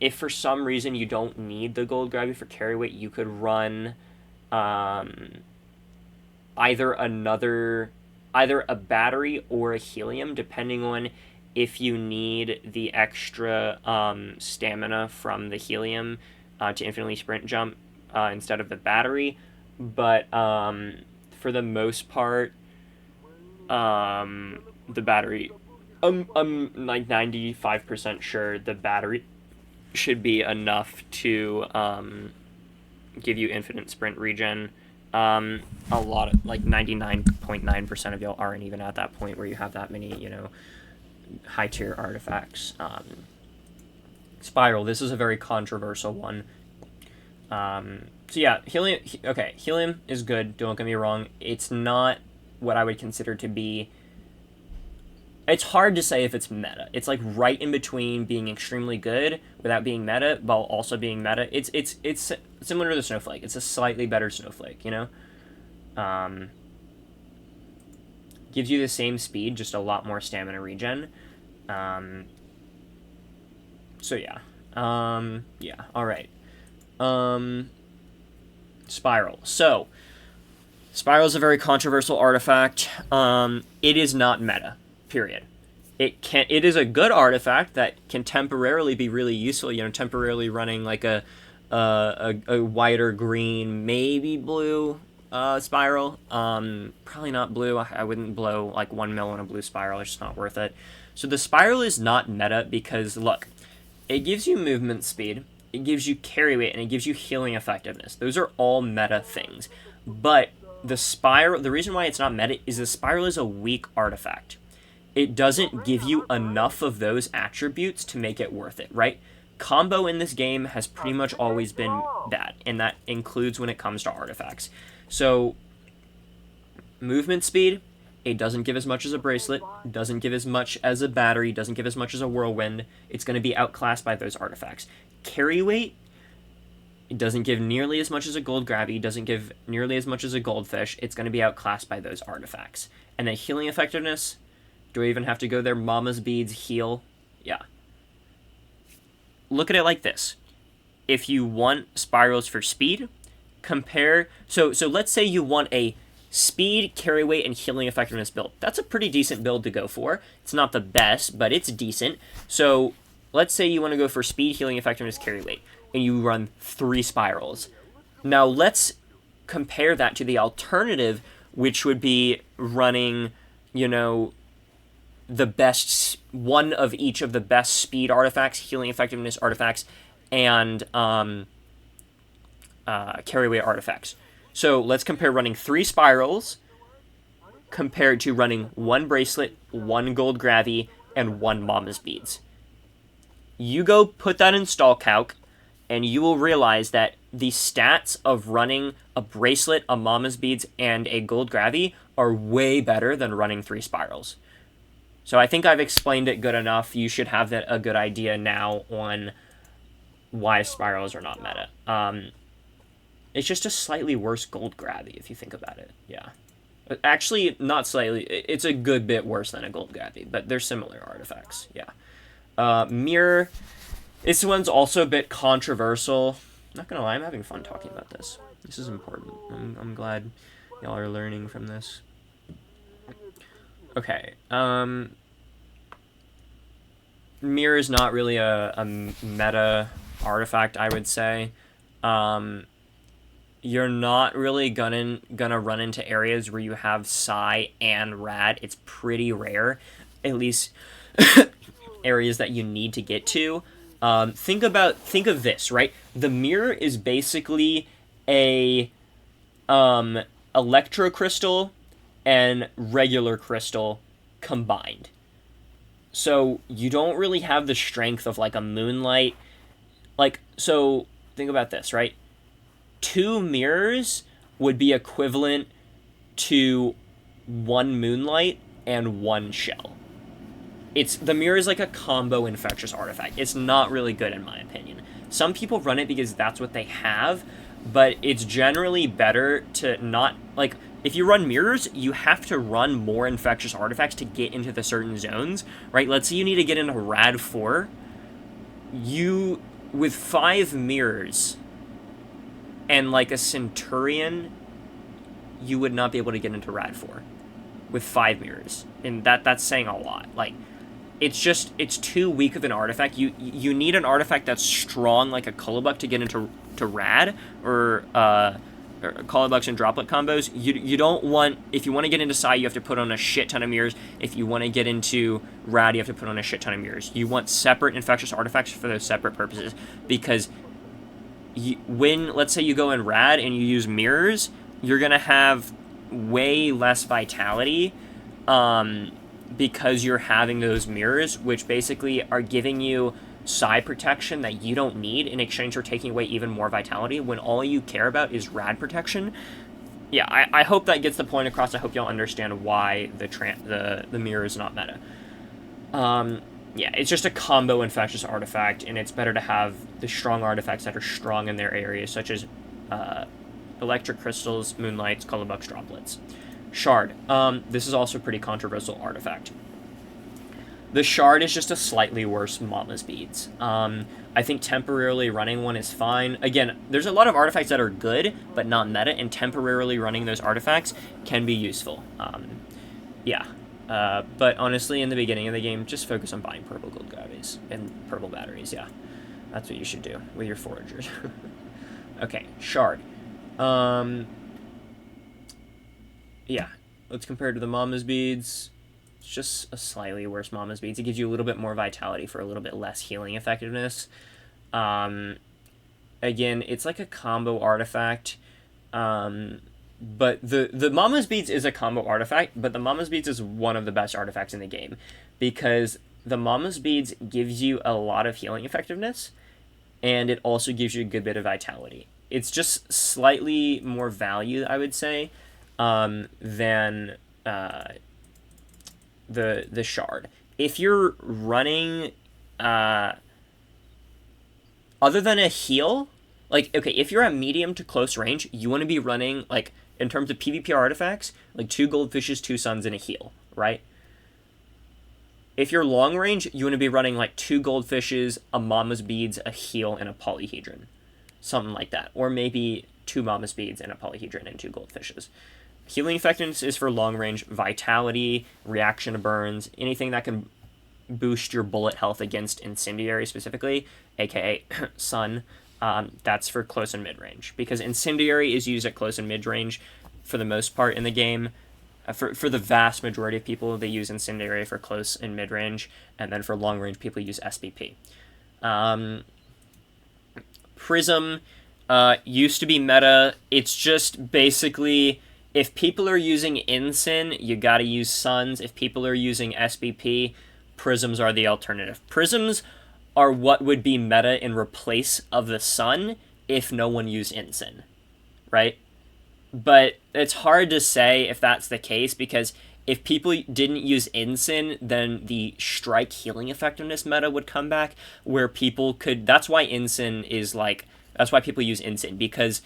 [SPEAKER 1] If for some reason you don't need the gold gravity for carry weight, you could run either a battery or a helium, depending on if you need the extra stamina from the helium to infinitely sprint jump instead of the battery. But for the most part, the battery, I'm like 95% sure the battery should be enough to give you infinite sprint regen. A lot of, like 99.9% of y'all aren't even at that point where you have that many, you know, high tier artifacts. Spiral, this is a very controversial one. So yeah, helium, okay, helium is good, don't get me wrong. It's not what I would consider to be... It's hard to say if it's meta. It's like right in between being extremely good without being meta, while also being meta. It's similar to the Snowflake. It's a slightly better Snowflake, you know? Gives you the same speed, just a lot more stamina regen. So yeah. Yeah, alright. Spiral. So, Spiral is a very controversial artifact. It is not meta. Period. It is a good artifact that can temporarily be really useful. Temporarily running like a white or green, maybe blue spiral. Probably not blue. I wouldn't blow like 1 mil on a blue spiral. It's just not worth it. So the spiral is not meta because look, it gives you movement speed, it gives you carry weight, and it gives you healing effectiveness. Those are all meta things. But the reason why it's not meta is the spiral is a weak artifact. It doesn't give you enough of those attributes to make it worth it, right? Combo in this game has pretty much always been bad, and that includes when it comes to artifacts. So, movement speed, it doesn't give as much as a bracelet, doesn't give as much as a battery, doesn't give as much as a whirlwind. It's going to be outclassed by those artifacts. Carry weight, it doesn't give nearly as much as a gold gravity, doesn't give nearly as much as a goldfish. It's going to be outclassed by those artifacts. And then healing effectiveness, do I even have to go there? Mama's beads heal. Yeah. Look at it like this. If you want spirals for speed, compare... So let's say you want a speed, carry weight, and healing effectiveness build. That's a pretty decent build to go for. It's not the best, but it's decent. So let's say you want to go for speed, healing effectiveness, carry weight, and you run 3 spirals. Now let's compare that to the alternative, which would be running, the best, one of each of the best speed artifacts, healing effectiveness artifacts, and carry weight artifacts. So let's compare running 3 spirals compared to running 1 bracelet, 1 gold gravy, and 1 mama's beads. You go put that in stall calc, and you will realize that the stats of running a bracelet, a mama's beads, and a gold gravy are way better than running 3 spirals. So I think I've explained it good enough. You should have a good idea now on why spirals are not meta. It's just a slightly worse gold gravy if you think about it. Yeah. Actually, not slightly. It's a good bit worse than a gold gravy, but they're similar artifacts. Yeah. Mirror. This one's also a bit controversial. Not gonna lie, I'm having fun talking about this. This is important. I'm glad y'all are learning from this. Okay. Mirror is not really a meta artifact, I would say. You're not really gonna run into areas where you have Psi and Rad. It's pretty rare, at least areas that you need to get to. Think of this, right? The mirror is basically a electrocrystal and regular crystal combined. So you don't really have the strength of like a moonlight. So think about this, right? 2 mirrors would be equivalent to 1 moonlight and 1 shell. The mirror is like a combo infectious artifact. It's not really good in my opinion. Some people run it because that's what they have, but it's generally better to not, if you run mirrors, you have to run more infectious artifacts to get into the certain zones, right? Let's say you need to get into Rad 4. With 5 mirrors and like a Centurion, you would not be able to get into Rad 4 with 5 mirrors. And that's saying a lot. It's too weak of an artifact. You need an artifact that's strong like a Cullabuck to get into Rad, or Cullabucks and droplet combos. You don't want, if you want to get into Psi, you have to put on a shit ton of mirrors. If you want to get into Rad, you have to put on a shit ton of mirrors. You want separate infectious artifacts for those separate purposes, because when, let's say you go in Rad and you use mirrors, you're going to have way less vitality, because you're having those mirrors, which basically are giving you Psi protection that you don't need in exchange for taking away even more vitality when all you care about is Rad protection. Yeah, I hope that gets the point across. I hope y'all understand why the mirror is not meta. Yeah, it's just a combo infectious artifact, and it's better to have the strong artifacts that are strong in their areas, such as electric crystals, moonlights, Cullabucks, droplets. Shard. This is also a pretty controversial artifact. The Shard is just a slightly worse Mama's Beads. I think temporarily running one is fine. Again, there's a lot of artifacts that are good, but not meta, and temporarily running those artifacts can be useful. Yeah. But honestly, in the beginning of the game, just focus on buying purple gold gravies and purple batteries. Yeah, that's what you should do with your foragers. Okay, shard. Yeah, let's compare to the Mama's beads. It's just a slightly worse Mama's beads. It gives you a little bit more vitality for a little bit less healing effectiveness. Again, it's like a combo artifact. But the Mama's Beads is a combo artifact, but the Mama's Beads is one of the best artifacts in the game because the Mama's Beads gives you a lot of healing effectiveness, and it also gives you a good bit of vitality. It's just slightly more value, I would say, than the shard. If you're running other than a heal, like, okay, if you're at medium to close range, you want to be running, like, in terms of PvP artifacts, like 2 goldfishes, 2 suns, and a heal, right? If you're long range, you want to be running, like, 2 goldfishes, a Mama's Beads, a heal, and a polyhedron. Something like that. Or maybe 2 Mama's Beads and a polyhedron and 2 goldfishes. Healing effectiveness is for long range. Vitality, reaction to burns, anything that can boost your bullet health against incendiary specifically, aka sun. That's for close and mid-range, because incendiary is used at close and mid-range for the most part in the game. For the vast majority of people, they use incendiary for close and mid-range, and then for long-range, people use SBP. Prism used to be meta. It's just basically, if people are using Incin, you gotta use Suns. If people are using SBP, Prisms are the alternative. Prisms are what would be meta in replace of the Sun if no one used Incin, right? But it's hard to say if that's the case, because if people didn't use Incin, then the strike healing effectiveness meta would come back, where people could... That's why Incin is like... That's why people use Incin, because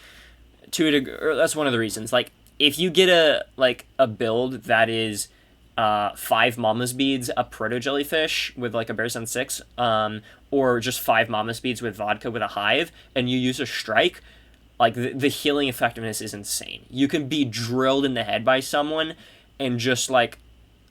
[SPEAKER 1] to a degree, that's one of the reasons. Like, if you get a build that is 5 Mama's Beads, a Proto Jellyfish with like a Bear Sun 6, or just 5 Mama's Beads with vodka with a hive, and you use a strike, like, the healing effectiveness is insane. You can be drilled in the head by someone, and just, like,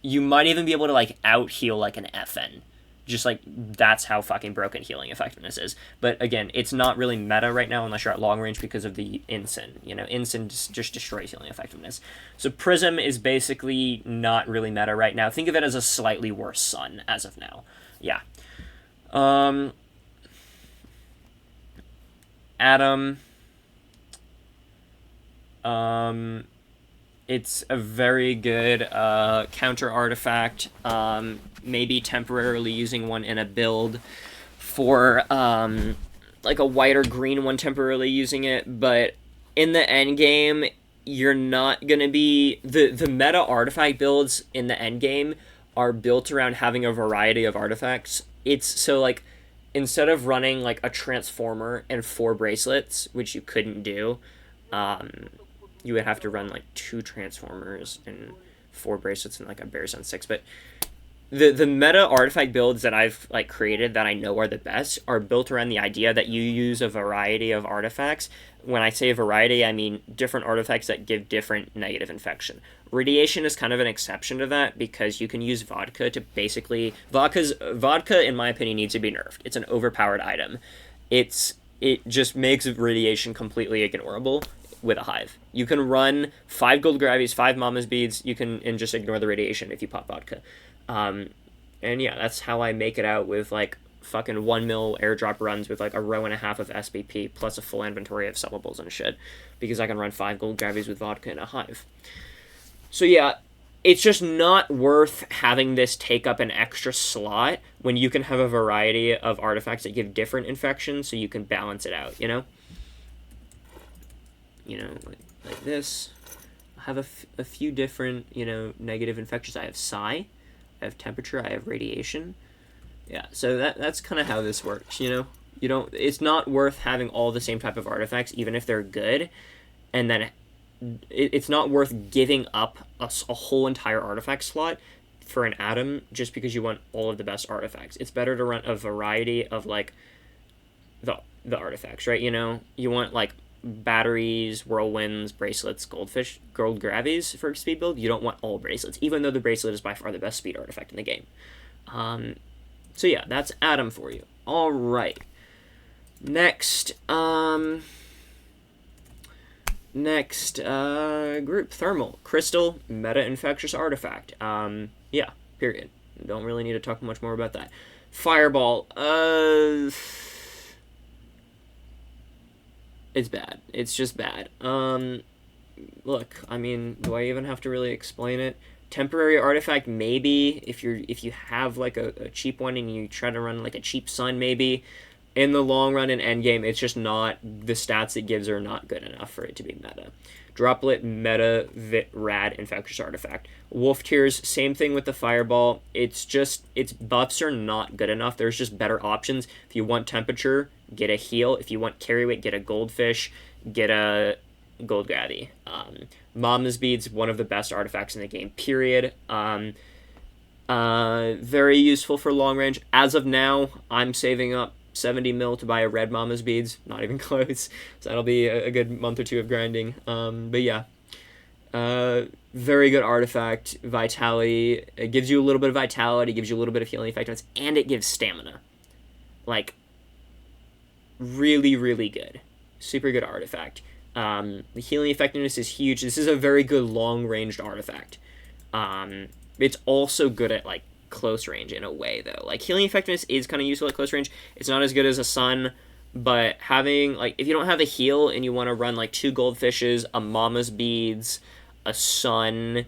[SPEAKER 1] you might even be able to, like, out-heal, like, an FN. Just, like, that's how fucking broken healing effectiveness is. But, again, it's not really meta right now unless you're at long range because of the Incin. You know, Incin just destroys healing effectiveness. So Prism is basically not really meta right now. Think of it as a slightly worse Sun as of now. Yeah. Atom... it's a very good counter artifact. Maybe temporarily using one in a build for like a white or green one, temporarily using it, but in the end game, you're not gonna be... the meta artifact builds in the end game are built around having a variety of artifacts. It's so, like, instead of running like a transformer and 4 bracelets, which you couldn't do, you would have to run like 2 transformers and 4 bracelets and like a Bear Sun 6. But the meta artifact builds that I've like created that I know are the best are built around the idea that you use a variety of artifacts. When I say a variety, I mean different artifacts that give different negative infection. Radiation is kind of an exception to that, because you can use vodka to basically... Vodka, in my opinion, needs to be nerfed. It's an overpowered item. It just makes radiation completely ignorable with a hive. You can run 5 gold gravies, 5 Mama's Beads, and just ignore the radiation if you pop vodka. And yeah, that's how I make it out with like fucking 1 mil airdrop runs with like a row and a half of SBP plus a full inventory of sellables and shit, because I can run 5 gold gravies with vodka in a hive. So yeah, it's just not worth having this take up an extra slot when you can have a variety of artifacts that give different infections, so you can balance it out, you know? You know, like this. I have a few different, you know, negative infections. I have psi, I have temperature, I have radiation. Yeah, so that's kind of how this works, you know? You don't... It's not worth having all the same type of artifacts, even if they're good, and then it's not worth giving up a whole entire artifact slot for an atom just because you want all of the best artifacts. It's better to run a variety of, like, the artifacts, right? You know? You want, like, batteries, whirlwinds, bracelets, goldfish, gold gravies for speed build. You don't want all bracelets, even though the bracelet is by far the best speed artifact in the game. So yeah, that's Adam for you. All right. Next group, Thermal. Crystal, meta infectious artifact. Yeah, period. Don't really need to talk much more about that. Fireball, it's bad. It's just bad. Look, I mean, do I even have to really explain it? Temporary artifact, maybe, if you have, like, a cheap one and you try to run, like, a cheap sun, maybe. In the long run and endgame, it's just not, the stats it gives are not good enough for it to be meta. Droplet, meta, rad, infectious artifact. Wolf Tears, same thing with the Fireball. It's just, its buffs are not good enough. There's just better options. If you want temperature, get a heal. If you want carry weight, get a goldfish, get a gold gravy. Mama's Beads, one of the best artifacts in the game, period. Very useful for long range. As of now, I'm saving up 70 mil to buy a red Mama's Beads. Not even close. So that'll be a good month or two of grinding. But yeah. Very good artifact. Vitality. It gives you a little bit of vitality, gives you a little bit of healing effectiveness, and it gives stamina. Like, really, really good. Super good artifact. The healing effectiveness is huge. This is a very good long-ranged artifact. It's also good at, like, close range in a way, though. Like, healing effectiveness is kind of useful at close range. It's not as good as a sun, but having, like, if you don't have a heal and you want to run, like, 2 goldfishes, a Mama's Beads, a sun,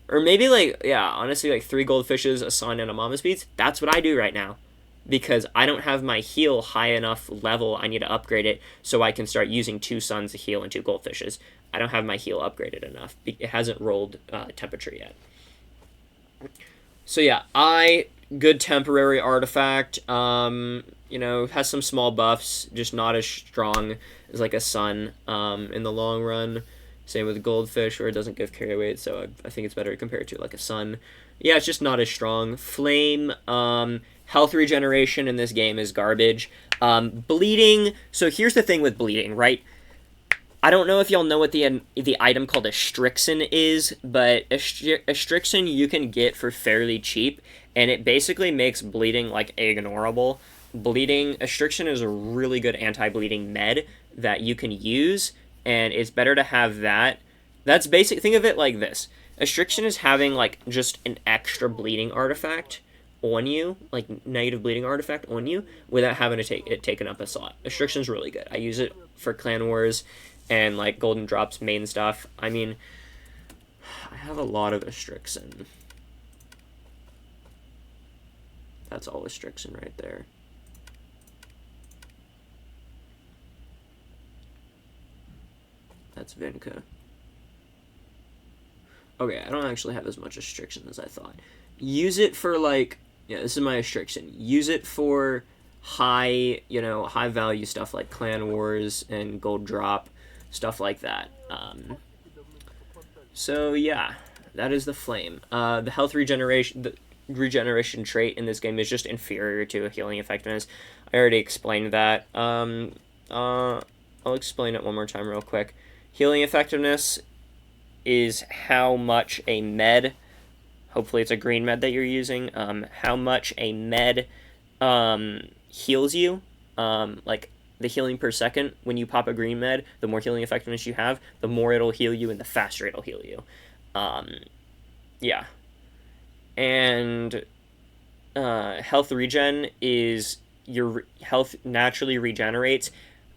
[SPEAKER 1] or maybe, like, yeah, honestly, like, 3 goldfishes, a sun, and a Mama's Beads, that's what I do right now. Because I don't have my heal high enough level, I need to upgrade it so I can start using 2 suns to heal and 2 goldfishes. I don't have my heal upgraded enough. It hasn't rolled temperature yet. So yeah, good temporary artifact, has some small buffs, just not as strong as like a sun in the long run. Same with goldfish, where it doesn't give carry weight, so I think it's better to compare it to like a sun. Yeah, it's just not as strong. Flame, health regeneration in this game is garbage. Bleeding, so here's the thing with bleeding, right? I don't know if y'all know what the item called a Strixen is, but a Strixen you can get for fairly cheap, and it basically makes bleeding, like, ignorable. A Strixen is a really good anti-bleeding med that you can use, and it's better to have that. That's basic. Think of it like this. A Strixen is having, like, just an extra bleeding artifact on you, like, negative bleeding artifact on you, without having to take it taken up a slot. A Strixen's really good. I use it for Clan Wars and, like, Golden Drops main stuff. I mean, I have a lot of Astrixen. That's all Astrixen right there. That's Vinca. Okay, I don't actually have as much Astrixen as I thought. Use it for, like, yeah, this is my Astrixen. Use it for high value stuff like Clan Wars and Gold Drop, stuff like that. So yeah, that is the Flame. The health regeneration trait in this game is just inferior to a healing effectiveness. I already explained that. I'll explain it one more time real quick. Healing effectiveness is how much a med, hopefully it's a green med that you're using, how much a med heals you, like the healing per second. When you pop a green med, the more healing effectiveness you have, the more it'll heal you and the faster it'll heal you. Yeah. And health regen is your health naturally regenerates,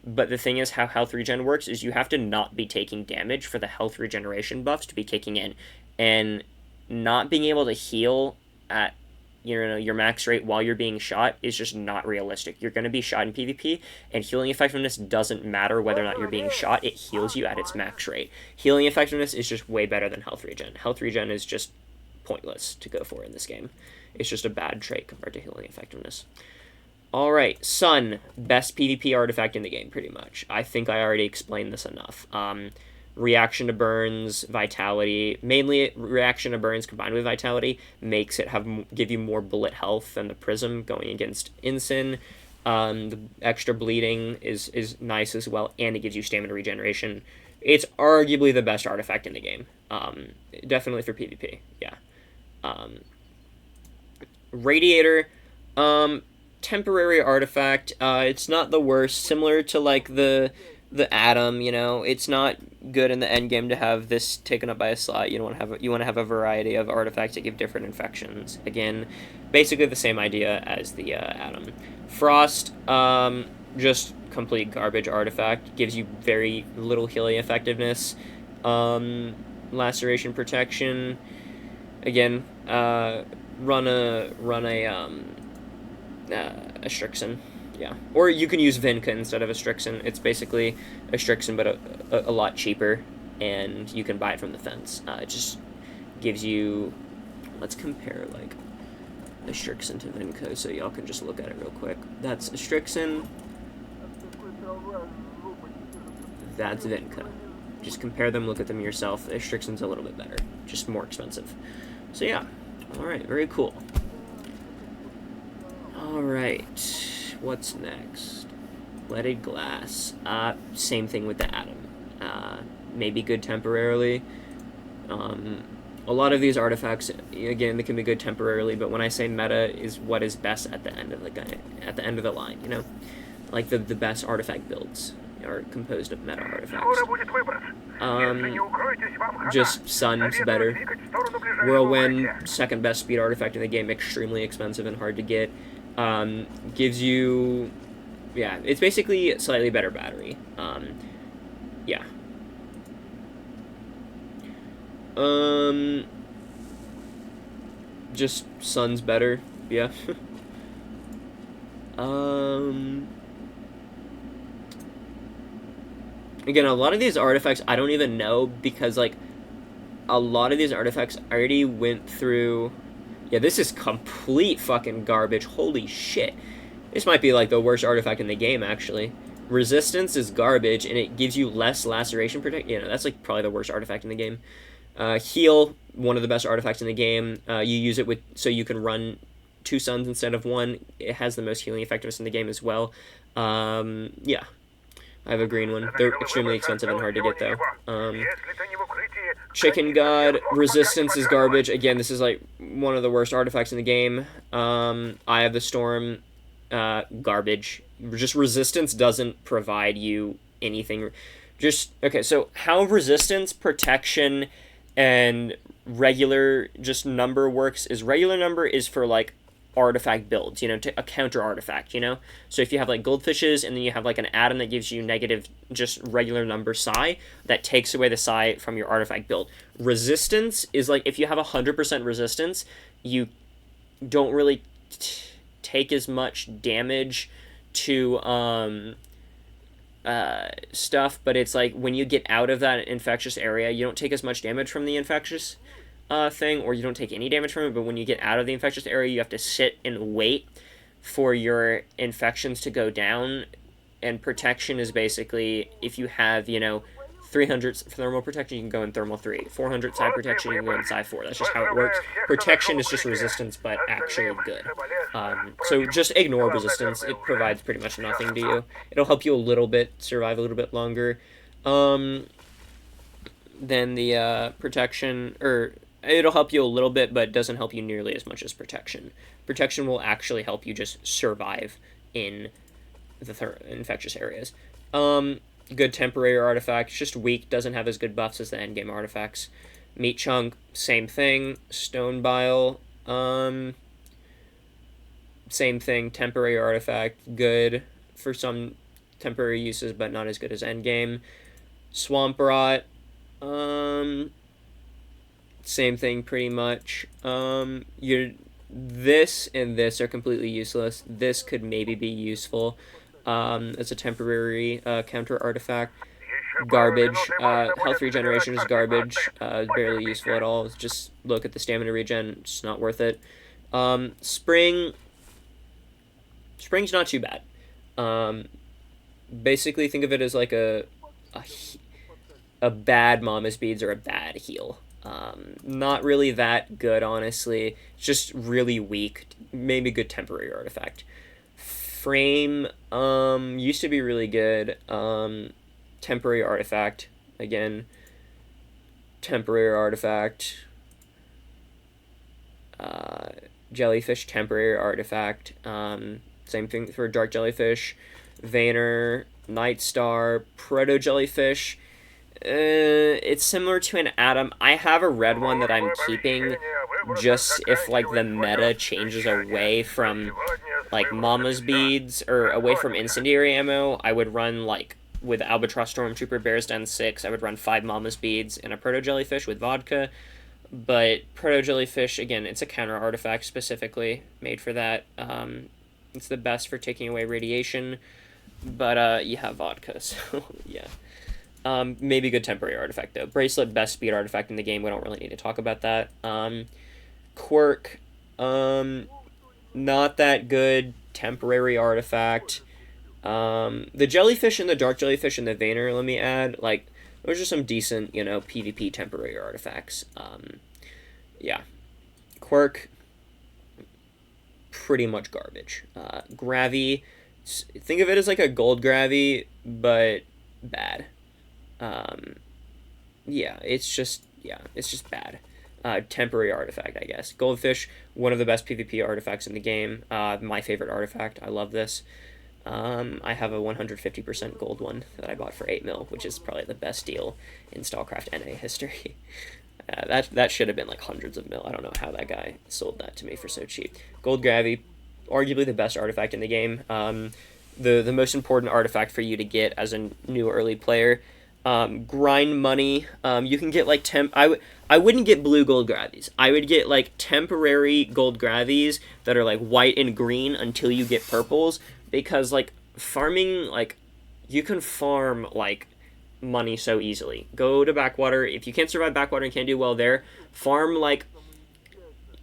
[SPEAKER 1] but the thing is how health regen works is you have to not be taking damage for the health regeneration buffs to be kicking in, and not being able to heal at your max rate while you're being shot is just not realistic. You're going to be shot in PvP, and healing effectiveness doesn't matter whether or not you're being shot. It heals you at its max rate. Healing effectiveness is just way better than health regen. Health regen is just pointless to go for in this game. It's just a bad trait compared to healing effectiveness. Alright, Sun, best PvP artifact in the game, pretty much. I think I already explained this enough. Reaction to burns, vitality, mainly reaction to burns combined with vitality makes it give you more bullet health than the Prism going against Ensign. The extra bleeding is nice as well, and it gives you stamina regeneration. It's arguably the best artifact in the game. Definitely for PvP. Yeah. Radiator, temporary artifact. It's not the worst. Similar to like the Atom, it's not good in the end game to have this taken up by a slot. You want to have a variety of artifacts that give different infections. Again, basically the same idea as the Atom. Frost, just complete garbage artifact. Gives you very little healing effectiveness. Laceration protection. Again, run a Strixen. Yeah. Or you can use Vinca instead of a Strixen. It's basically a Strixen, but a lot cheaper, and you can buy it from the fence. It just gives you... Let's compare, like, a Strixen to Vinca, so y'all can just look at it real quick. That's a Strixen. That's Vinca. Just compare them, look at them yourself. A Strixen's a little bit better. Just more expensive. So, yeah. Alright, very cool. Alright. What's next? Leaded glass. Same thing with the Atom. Maybe good temporarily. A lot of these artifacts, again, they can be good temporarily, but when I say meta is what is best at the end of the line, like the best artifact builds are composed of meta artifacts. Just Sun's better. Whirlwind, second best speed artifact in the game, extremely expensive and hard to get. Gives you, yeah, it's basically a slightly better battery. Yeah. Just Sun's better, yeah. Again, a lot of these artifacts I don't even know, because, like, a lot of these artifacts I already went through. Yeah, this is complete fucking garbage. Holy shit. This might be, like, the worst artifact in the game, actually. Resistance is garbage, and it gives you less laceration protection. That's, like, probably the worst artifact in the game. Heal, one of the best artifacts in the game. You use it so you can run 2 suns instead of 1. It has the most healing effectiveness in the game as well. Yeah. I have a green one. They're extremely expensive and hard to get, though. Chicken God, resistance is garbage. Again, this is like one of the worst artifacts in the game. Eye of the Storm, garbage. Just resistance doesn't provide you anything. Okay, so how resistance, protection, and regular just number works is regular number is for like artifact builds, a counter artifact, So if you have like goldfishes and then you have like an Atom that gives you negative just regular number psi, that takes away the psi from your artifact build. Resistance is like if you have 100% resistance, you don't really take as much damage to stuff, but it's like when you get out of that infectious area, you don't take as much damage from the infectious thing, or you don't take any damage from it, but when you get out of the infectious area, you have to sit and wait for your infections to go down. And protection is basically, if you have, 300 thermal protection, you can go in thermal 3. 400 psi protection, you can go in psi 4. That's just how it works. Protection is just resistance, but actually good. So just ignore resistance. It provides pretty much nothing to you. It'll help you a little bit, survive a little bit longer. Then the protection, it'll help you a little bit, but doesn't help you nearly as much as protection. Protection will actually help you just survive in the infectious areas. Good temporary artifact, just weak, doesn't have as good buffs as the endgame artifacts. Meat Chunk, same thing. Stone Bile, same thing, temporary artifact, good for some temporary uses, but not as good as endgame. Swamp Rot, same thing pretty much. This and this are completely useless. This could maybe be useful as a temporary counter artifact. Garbage. Health regeneration is garbage. Barely useful at all. Just look at the stamina regen. It's not worth it. Spring's not too bad. Basically, think of it as like a bad Mama's Beads or a bad heal. Not really that good, honestly. It's just really weak. Maybe good temporary artifact. Frame used to be really good. Temporary artifact again. Temporary artifact. Jellyfish temporary artifact. Same thing for dark jellyfish. Vayner, Night Star, proto jellyfish. It's similar to an atom. I have a red one that I'm keeping just if like the meta changes away from like mama's beads or away from incendiary ammo. I would run like with Albatross Stormtrooper Bears Den 6, I would run 5 mama's beads and a proto jellyfish with vodka. But proto jellyfish, again, it's a counter artifact specifically made for that. It's the best for taking away radiation, but you have vodka, so yeah. Maybe good temporary artifact though. Bracelet, best speed artifact in the game. We don't really need to talk about that. Quirk, not that good temporary artifact. The jellyfish and the dark jellyfish and the Vayner, let me add, like, those are some decent, PvP temporary artifacts. Yeah. Quirk, pretty much garbage. Gravy, think of it as like a gold gravy, but bad. Yeah, it's just bad. Temporary artifact, I guess. Goldfish, one of the best PvP artifacts in the game. My favorite artifact. I love this. I have a 150% gold one that I bought for 8 mil, which is probably the best deal in StarCraft NA history. That should have been like hundreds of mil. I don't know how that guy sold that to me for so cheap. Gold Gravy, arguably the best artifact in the game. The most important artifact for you to get as a new early player. Grind money. You can get like I wouldn't get blue gold gravies. I would get like temporary gold gravies that are like white and green until you get purples, because like farming, like you can farm like money so easily. Go to Backwater. If you can't survive Backwater and can't do well there, farm like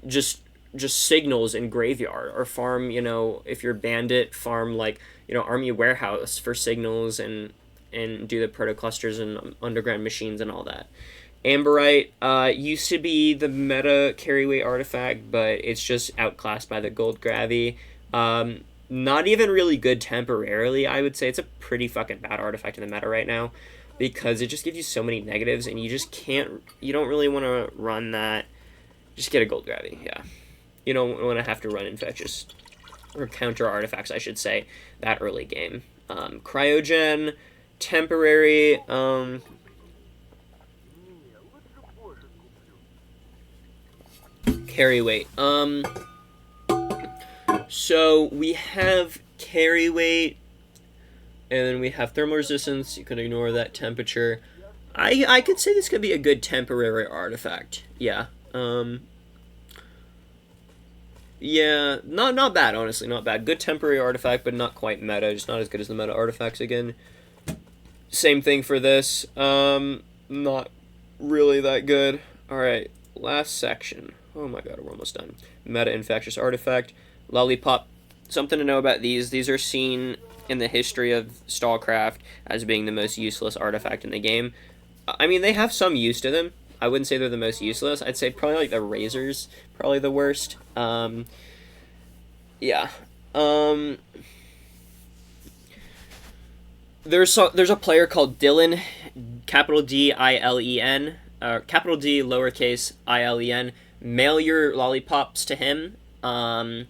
[SPEAKER 1] just signals in Graveyard, or farm, if you're bandit, farm like, Army Warehouse for signals and do the proto clusters and underground machines and all that. Amberite used to be the meta carryweight artifact, but it's just outclassed by the gold gravy. Not even really good temporarily, I would say. It's a pretty fucking bad artifact in the meta right now, because it just gives you so many negatives, and you don't really want to run that. Just get a gold gravy, yeah. You don't want to have to run infectious, or counter artifacts, I should say, that early game. Cryogen, temporary, carry weight. So we have carry weight, and then we have thermal resistance. You can ignore that temperature. I could say this could be a good temporary artifact. Yeah. Yeah, not bad, honestly, not bad. Good temporary artifact, but not quite meta. Just not as good as the meta artifacts again. Same thing for this. Not really that good. Alright, last section. Oh my god, we're almost done. Meta infectious artifact. Lollipop. Something to know about these. These are seen in the history of StarCraft as being the most useless artifact in the game. I mean, they have some use to them. I wouldn't say they're the most useless. I'd say probably like the Razor's probably the worst. Yeah. There's a player called Dylan, capital D-I-L-E-N, capital D, lowercase I-L-E-N. Mail your lollipops to him, and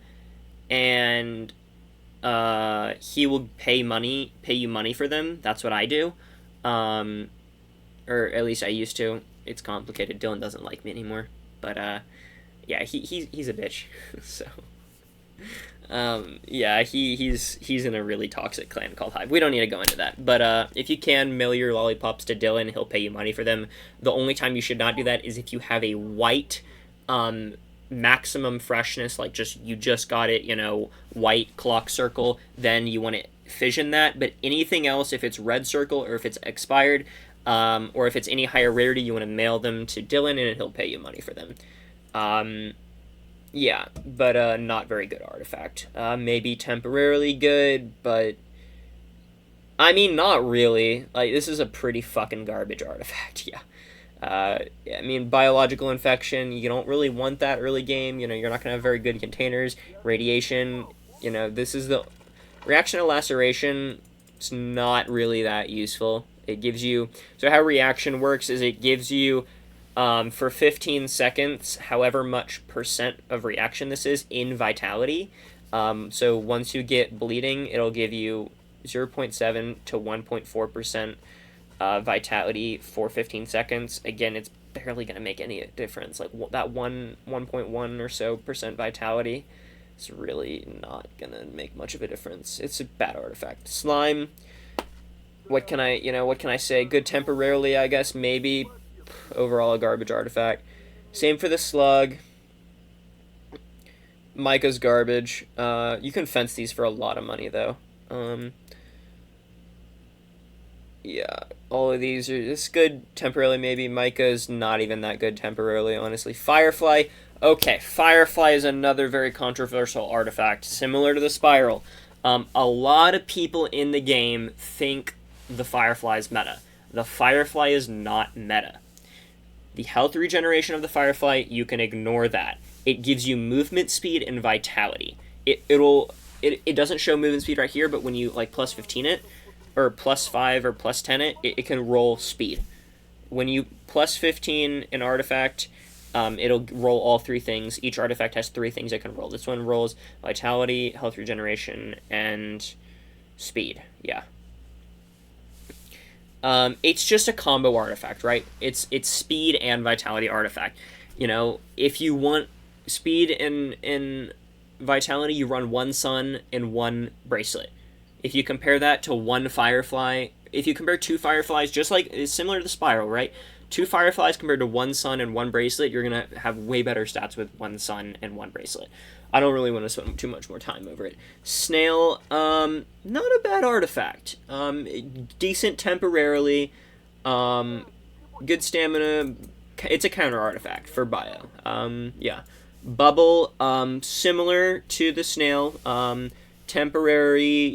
[SPEAKER 1] he will pay you money for them. That's what I do, or at least I used to. It's complicated. Dylan doesn't like me anymore, but yeah, he's a bitch. So yeah, he's in a really toxic clan called Hive. We don't need to go into that, but if you can, mail your lollipops to Dylan. He'll pay you money for them. The only time you should not do that is if you have a white maximum freshness, like you just got it, white clock circle, then you want to fission that. But anything else, if it's red circle or if it's expired, or if it's any higher rarity, you want to mail them to Dylan and he'll pay you money for them. Yeah, but not very good artifact. Maybe temporarily good, but I mean, not really. Like, this is a pretty fucking garbage artifact. Yeah. Yeah, I mean, biological infection, you don't really want that early game. You're not gonna have very good containers. Radiation, this is Reaction to laceration, it's not really that useful. It gives you, so how reaction works is it gives you, for 15 seconds, however much percent of reaction this is in vitality. So once you get bleeding, it'll give you 0.7 to 1.4% vitality for 15 seconds. Again, it's barely going to make any difference. Like that 1.1 or so percent vitality, it's really not going to make much of a difference. It's a bad artifact. Slime, what can I say? Good temporarily, I guess, maybe. Overall, a garbage artifact. Same for the slug. Micah's garbage. You can fence these for a lot of money, though. Yeah, all of these are it's good temporarily, maybe. Micah's not even that good temporarily, honestly. Firefly. Okay, Firefly is another very controversial artifact, similar to the Spiral. A lot of people in the game think the Firefly is meta. The Firefly is not meta. The health regeneration of the Firefly, you can ignore that. It gives you movement speed and vitality. It doesn't show movement speed right here, but when you like plus 15 it, or plus 5 or plus 10 it can roll speed. When you plus 15 an artifact, it'll roll all three things. Each artifact has three things it can roll. This one rolls vitality, health regeneration, and speed. Yeah. It's just a combo artifact, right? It's speed and vitality artifact. You know, if you want speed and vitality, you run one sun and one bracelet. If you compare that to one Firefly, if you compare two Fireflies, just like it's similar to the Spiral, right? Two Fireflies compared to one sun and one bracelet, you're going to have way better stats with one sun and one bracelet. I don't really want to spend too much more time over it. Snail, not a bad artifact. Decent temporarily. Good stamina. It's a counter artifact for bio. Yeah. Bubble, similar to the snail. Temporary,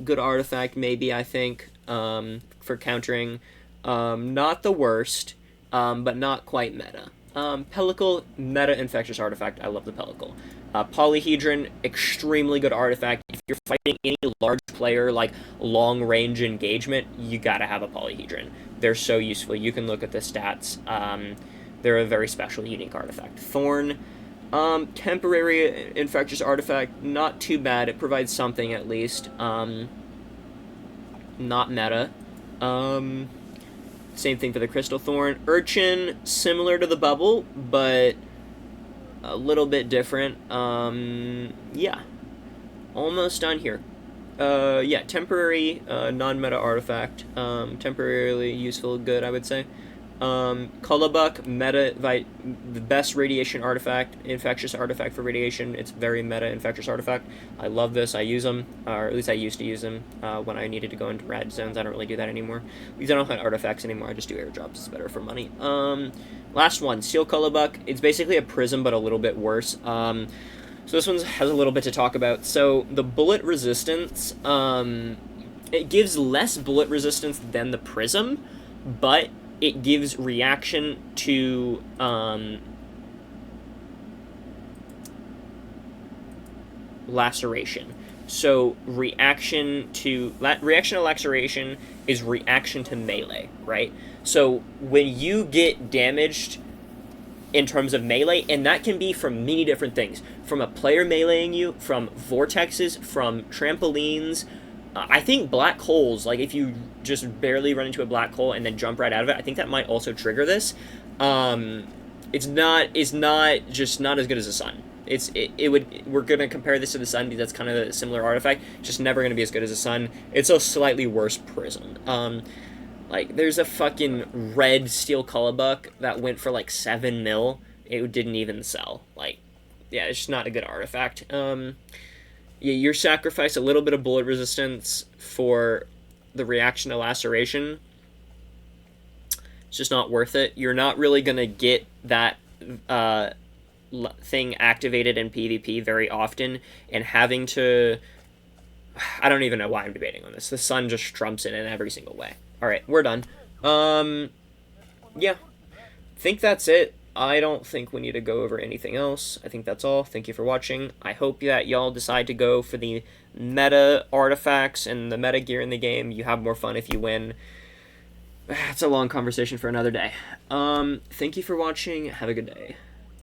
[SPEAKER 1] good artifact, maybe, I think, for countering. Not the worst, but not quite meta. Pellicle, meta infectious artifact. I love the Pellicle. Polyhedron, extremely good artifact. If you're fighting any large player, like long-range engagement, you gotta have a Polyhedron. They're so useful. You can look at the stats. They're a very special, unique artifact. Thorn, temporary infectious artifact, not too bad. It provides something, at least. Not meta. Same thing for the Crystal Thorn. Urchin, similar to the Bubble, but a little bit different. Yeah. Almost done here. Yeah, temporary, non-meta artifact. Temporarily useful, good, I would say. Cullabuck, meta, the best radiation artifact, infectious artifact for radiation. It's very meta infectious artifact. I love this. I use them, or at least I used to use them when I needed to go into red zones. I don't really do that anymore. Because I don't hunt artifacts anymore. I just do airdrops. It's better for money. Last one, Steel Cullabuck. It's basically a prism, but a little bit worse. So this one has a little bit to talk about. So the bullet resistance, it gives less bullet resistance than the prism, but it gives reaction to laceration. So reaction to laceration is reaction to melee, right? So when you get damaged in terms of melee, and that can be from many different things, from a player meleeing you, from vortexes, from trampolines. I think black holes, like if you just barely run into a black hole and then jump right out of it, I think that might also trigger this. It's not just not as good as the sun. We're gonna compare this to the sun because that's kind of a similar artifact. It's just never gonna be as good as the sun. It's a slightly worse prism. Like there's a fucking red Steel Cullabuck that went for like 7 mil. It didn't even sell. Like, yeah, it's just not a good artifact. Yeah, you sacrifice a little bit of bullet resistance for the reaction to laceration. It's just not worth it. You're not really going to get that thing activated in PvP very often, and having to... I don't even know why I'm debating on this. The sun just trumps it in every single way. Alright, we're done. Yeah. I think that's it. I don't think we need to go over anything else. I think that's all. Thank you for watching. I hope that y'all decide to go for the meta artifacts and the meta gear in the game. You have more fun if you win. It's a long conversation for another day. Thank you for watching. Have a good day.